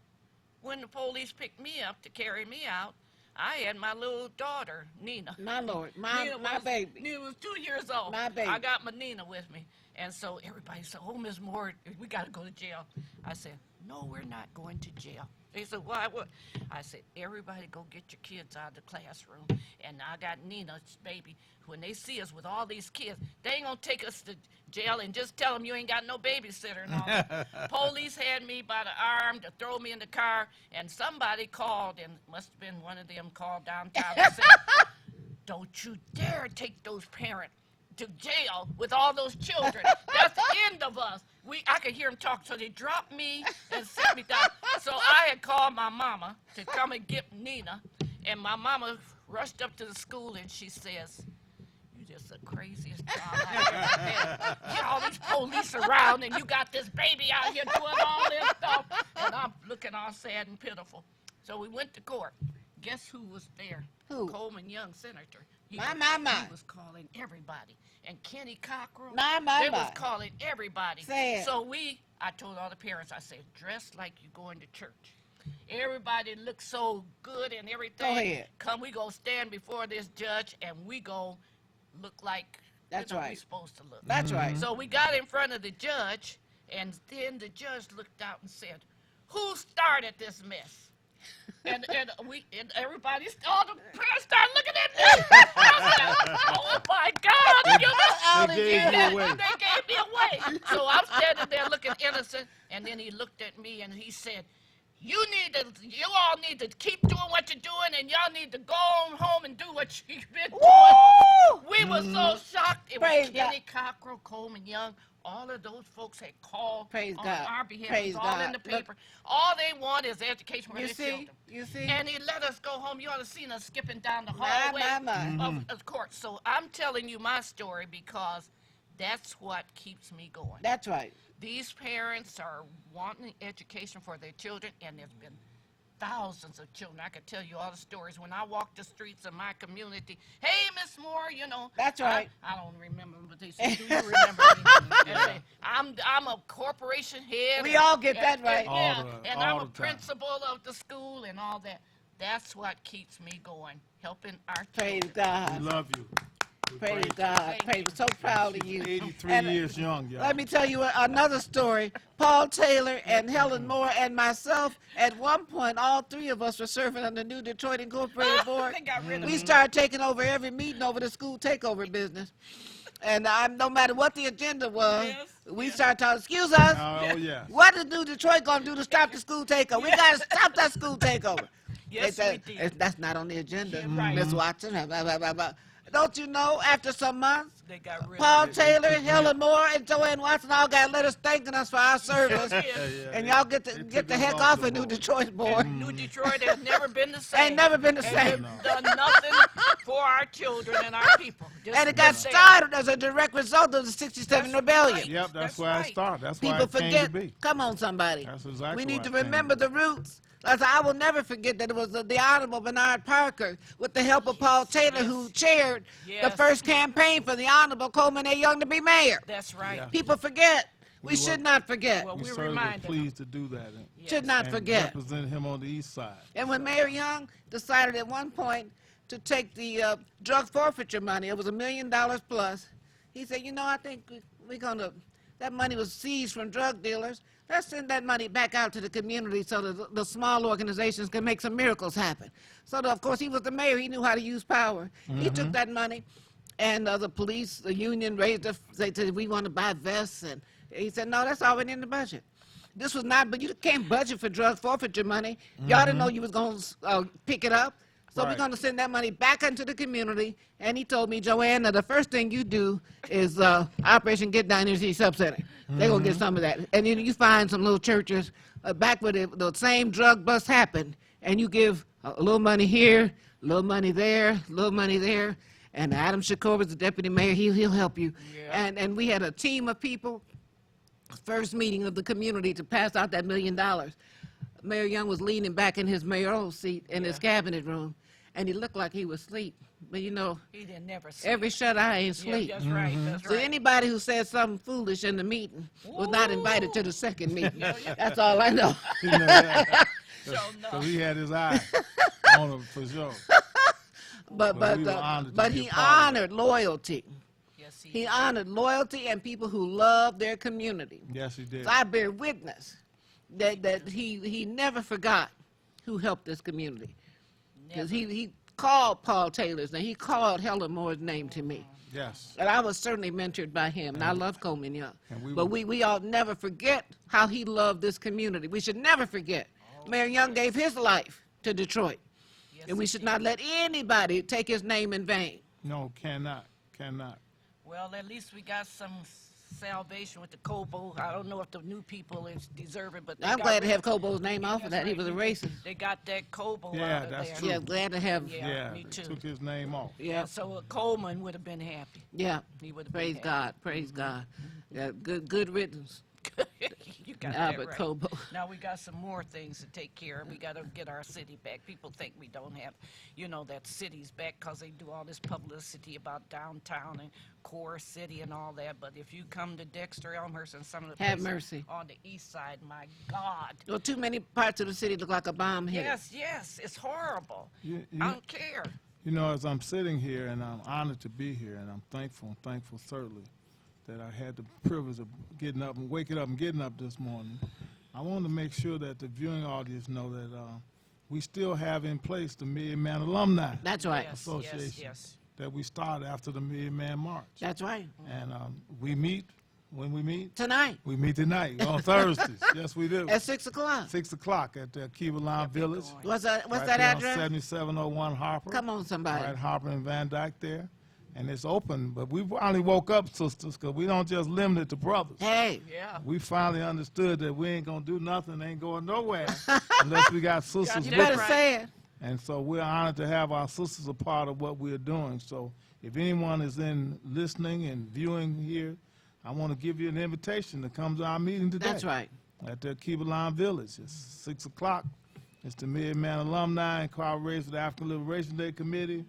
when the police picked me up to carry me out, I had my little daughter, Nina. My Lord, my baby. Nina was 2 years old. My baby. I got my Nina with me. And so everybody said, oh, Miss Moore, we got to go to jail. I said, no, we're not going to jail. They said, why? What? I said, everybody go get your kids out of the classroom. And I got Nina's baby. When they see us with all these kids, they ain't going to take us to jail and just tell them you ain't got no babysitter and all that. Police had me by the arm to throw me in the car, and somebody called, and must have been one of them called downtown and said, don't you dare take those parents to jail with all those children. That's the end of us. I could hear them talk, so they dropped me and set me down. So I had called my mama to come and get Nina, and my mama rushed up to the school and she says, you just the craziest job I've ever had. Get all these police around and you got this baby out here doing all this stuff. And I'm looking all sad and pitiful. So we went to court. Guess who was there? Who? Coleman Young, senator. He was calling everybody. And Kenny Cockrell, they was calling everybody. So I told all the parents, I said, dress like you going to church. Everybody looks so good and everything. Go ahead. Come, we go stand before this judge and we go look like we supposed to look. That's right. So we got in front of the judge, and then the judge looked out and said, who started this mess? And everybody, all the parents started looking at me. I said, oh my God, they gave you away. They gave me away. So I'm standing there looking innocent, and then he looked at me and he said, you all need to keep doing what you're doing, and y'all need to go on home and do what you've been doing. We were so shocked. It was Kenny Cockrell, Coleman Young. All of those folks had called on our behalf. It was all in the paper. All they want is education for their children. You see? And he let us go home. You ought to have seen us skipping down the hallway of court. So I'm telling you my story because that's what keeps me going. That's right. These parents are wanting education for their children, and there's been thousands of children. I could tell you all the stories. When I walk the streets of my community, hey, Miss Moore, you know. That's right. I don't remember, but they say, do you remember me? And say, I'm a corporation head. We all get that right. And I'm a principal of the school and all that. That's what keeps me going, helping our children. Praise God. We love you. Praise God. Praise. So proud of you. 83 years young, y'all. Let me tell you another story. Paul Taylor and Helen Moore and myself, at one point, all three of us were serving on the new Detroit Incorporated Board. We started taking over every meeting over the school takeover business. And no matter what the agenda was, we started talking, excuse us, what is New Detroit going to do to stop the school takeover? We got to stop that school takeover. Yes, we did. That's not on the agenda, Miss Watson. Blah, blah, blah, blah. Don't you know, after some months, Paul Taylor, Helen Moore, and Joanne Watson all got letters thanking us for our service. And y'all get the heck off of New Detroit Board. New Detroit has never been the same. Ain't never been the same. Done nothing for our children and our people. And it got started as a direct result of the '67 rebellion. Yep, that's why it started. That's why People it came forget. to be. Come on, somebody. That's exactly we need to why it came remember the roots. I will never forget that it was the Honorable Bernard Parker, with the help of Paul Taylor, who chaired the first campaign for the Honorable Coleman A. Young to be mayor. That's right. People forget. We should not forget. Well, we we're certainly were reminded them. pleased to do that. Should not and forget. represent him on the east side. And when Mayor Young decided at one point to take the drug forfeiture money, it was $1 million plus, he said, you know, I think we're going to, that money was seized from drug dealers. Let's send that money back out to the community so that the small organizations can make some miracles happen. So, of course, he was the mayor. He knew how to use power. He took that money, and the police, the union raised up, they said, we want to buy vests. And he said, no, that's already in the budget. This was not, but you can't budget for drug forfeiture money. Y'all didn't know you was going to pick it up. So we're going to send that money back into the community. And he told me, Joanna, the first thing you do is Operation Get Down Here to Sub Center. They're going to get some of that. And then you find some little churches back where the same drug bust happened. And you give a little money here, a little money there, a little money there. And Adam Shakur is the deputy mayor. He'll help you. Yeah. And we had a team of people, first meeting of the community to pass out that $1 million. Mayor Young was leaning back in his mayoral seat in his cabinet room, and he looked like he was asleep. But you know, he didn't never sleep. Every shut eye ain't sleep. Yeah, that's right. That's So right. anybody who said something foolish in the meeting was not invited to the second meeting. That's all I know. You know that. So he had his eye on him for sure. But he honored loyalty. Yes, he honored loyalty and people who love their community. Yes, he did. So I bear witness that he never forgot who helped this community. Because he called Paul Taylor's and he called Helen Moore's name to me. Yes. And I was certainly mentored by him, and I love Coleman Young. But we all never forget how he loved this community. We should never forget. Mayor Young gave his life to Detroit. And we should not let anybody take his name in vain. No, cannot. Well, at least we got some salvation with the Kobo. I don't know if the new people is deserving, but I'm glad to have Kobo's name off of that. He was a racist. They got that Kobo Yeah, out of that's there. true. Yeah, glad to have. Yeah, me too. took his name off. Yeah. So Coleman would have been happy. Yeah. He would have Praise been God. Praise God. Yeah, good riddance. You got Albert that right. Kobo. Now we got some more things to take care of. We got to get our city back. People think we don't have, that city's back because they do all this publicity about downtown and core city and all that. But if you come to Dexter, Elmhurst, and some of the Have places mercy. on the east side, my God. Well, too many parts of the city look like a bomb hit. Yes, it's horrible. You I don't care. You know, as I'm sitting here, and I'm honored to be here, and I'm thankful certainly that I had the privilege of waking up and getting up this morning. I want to make sure that the viewing audience know that we still have in place the Million Man Alumni That's right. Association Yes. that we started after the Million Man March. That's right. And we meet, when we meet? Tonight. We meet tonight, on Thursdays. Yes, we do. At 6 o'clock. 6 o'clock at the Kiva Line Village. What's that right address? 7701 Harper. Come on, somebody. Right, Harper and Van Dyke there. And it's open, but we finally woke up, sisters, because we don't just limit it to brothers. Hey. Yeah. We finally understood that we ain't going to do nothing, ain't going nowhere, unless we got sisters You with better us. say it. And so we're honored to have our sisters a part of what we're doing. So if anyone is in listening and viewing here, I want to give you an invitation to come to our meeting today. That's right. At the Kiva Line Village. It's 6 o'clock. It's the Million Man Alumni in cooperation with the African Liberation Day Committee,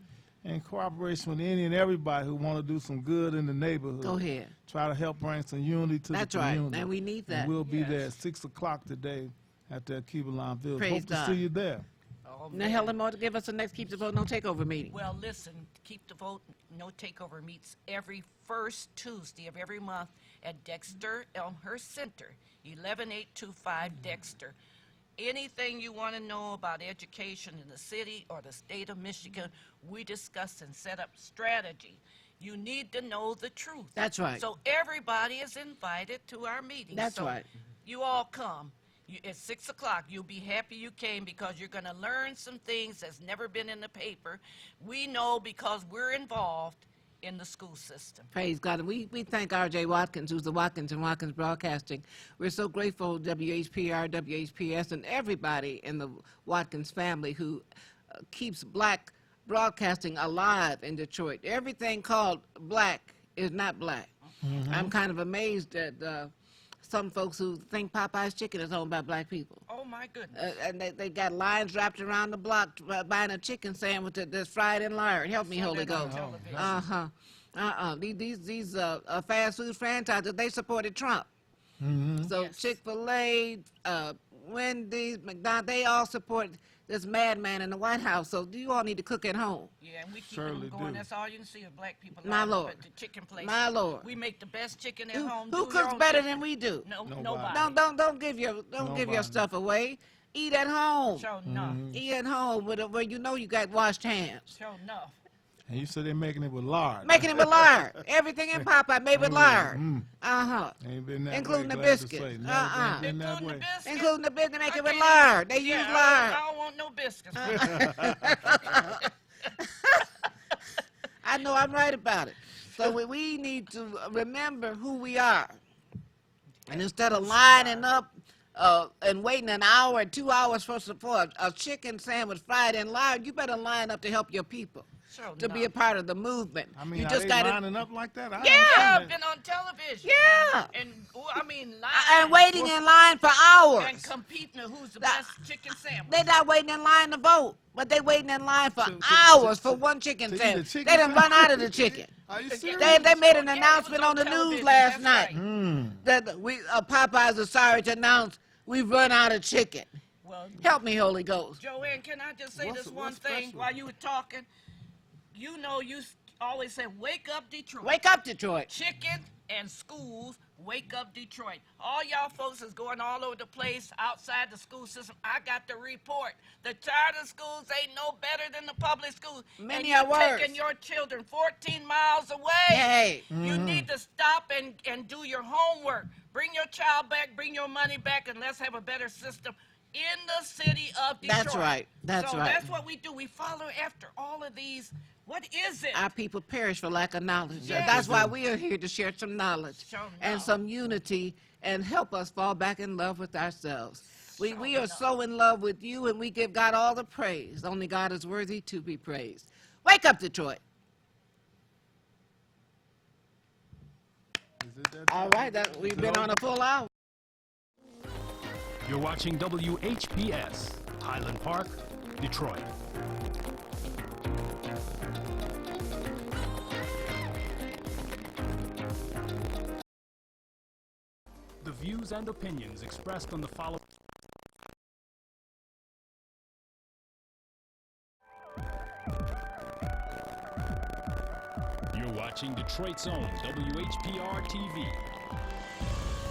in cooperation with any and everybody who want to do some good in the neighborhood. Go ahead. Try to help bring some unity to That's the right, community. and we need that. And we'll be there at 6 o'clock today at the Kiva Line Village. Praise Hope God. to see you there. Oh, Now, Helen Moore, give us the next Keep the Vote, No Takeover meeting. Well, listen, Keep the Vote, No Takeover meets every first Tuesday of every month at Dexter Elmhurst Center, 11825 Dexter. Anything you want to know about education in the city or the state of Michigan, we discuss and set up strategy. You need to know the truth. That's right. So everybody is invited to our meeting. That's so right. You all come. At 6 o'clock, you'll be happy you came because you're going to learn some things that's never been in the paper. We know because we're involved in the school system. Praise God. And we thank R.J. Watkins, who's the Watkins and Watkins Broadcasting. We're so grateful, WHPR, WHPS, and everybody in the Watkins family who keeps black broadcasting alive in Detroit. Everything called black is not black. Mm-hmm. I'm kind of amazed at some folks who think Popeye's chicken is owned by black people. Oh, my goodness. And they got lines wrapped around the block buying a chicken sandwich that's fried in lard. Help me, Holy Ghost. These fast food franchises, they supported Trump. So Chick-fil-A, Wendy's, McDonald's, they all support this madman in the White House. So you all need to cook at home. Yeah, and we keep them going. That's all you can see of black people. My Lord. At the chicken place. My Lord. We make the best chicken at home. Who cooks better than we do? Nobody. Don't give your stuff away. Eat at home. Sure enough. Eat at home where you know you got washed hands. Sure enough. And you said they're making it with lard. Making it with lard. Everything in Popeye made with lard. Ain't been that Including way, the glad to biscuits. say. Never been that way. Including the biscuits, they make it with lard. They use lard. I don't want no biscuits. I know I'm right about it. So we need to remember who we are. And instead of lining up and waiting an hour or 2 hours for a chicken sandwich fried in lard, you better line up to help your people. To be a part of the movement. I mean, you are just they gotta, lining up like that? I've been on television. Yeah. And I mean, and waiting in line for hours. And competing to who's the best chicken sandwich. They're not waiting in line to vote, but they waiting in line for hours for one chicken sandwich. They done run out of the chicken. Are you serious? They made an announcement on the news last night that Popeyes is sorry to announce we've run out of chicken. Well, help me, Holy Ghost. Joanne, can I just say this one thing while you were talking? You know, you always say, wake up, Detroit. Wake up, Detroit. Chicken and schools, wake up, Detroit. All y'all folks is going all over the place outside the school system. I got the report. The charter schools ain't no better than the public schools. Many and are worse. you're taking your children 14 miles away. Hey. You need to stop and do your homework. Bring your child back, bring your money back, and let's have a better system in the city of Detroit. That's right. That's right. That's what we do. We follow after all of these. What is it? Our people perish for lack of knowledge. Yes. That's why we are here to share some knowledge and enough. some unity and help us fall back in love with ourselves. We are so in love with you, and we give God all the praise. Only God is worthy to be praised. Wake up, Detroit. All right, we've been on a full hour. You're watching WHPS, Highland Park, Detroit. The views and opinions expressed on the following You're watching Detroit's own WHPR TV,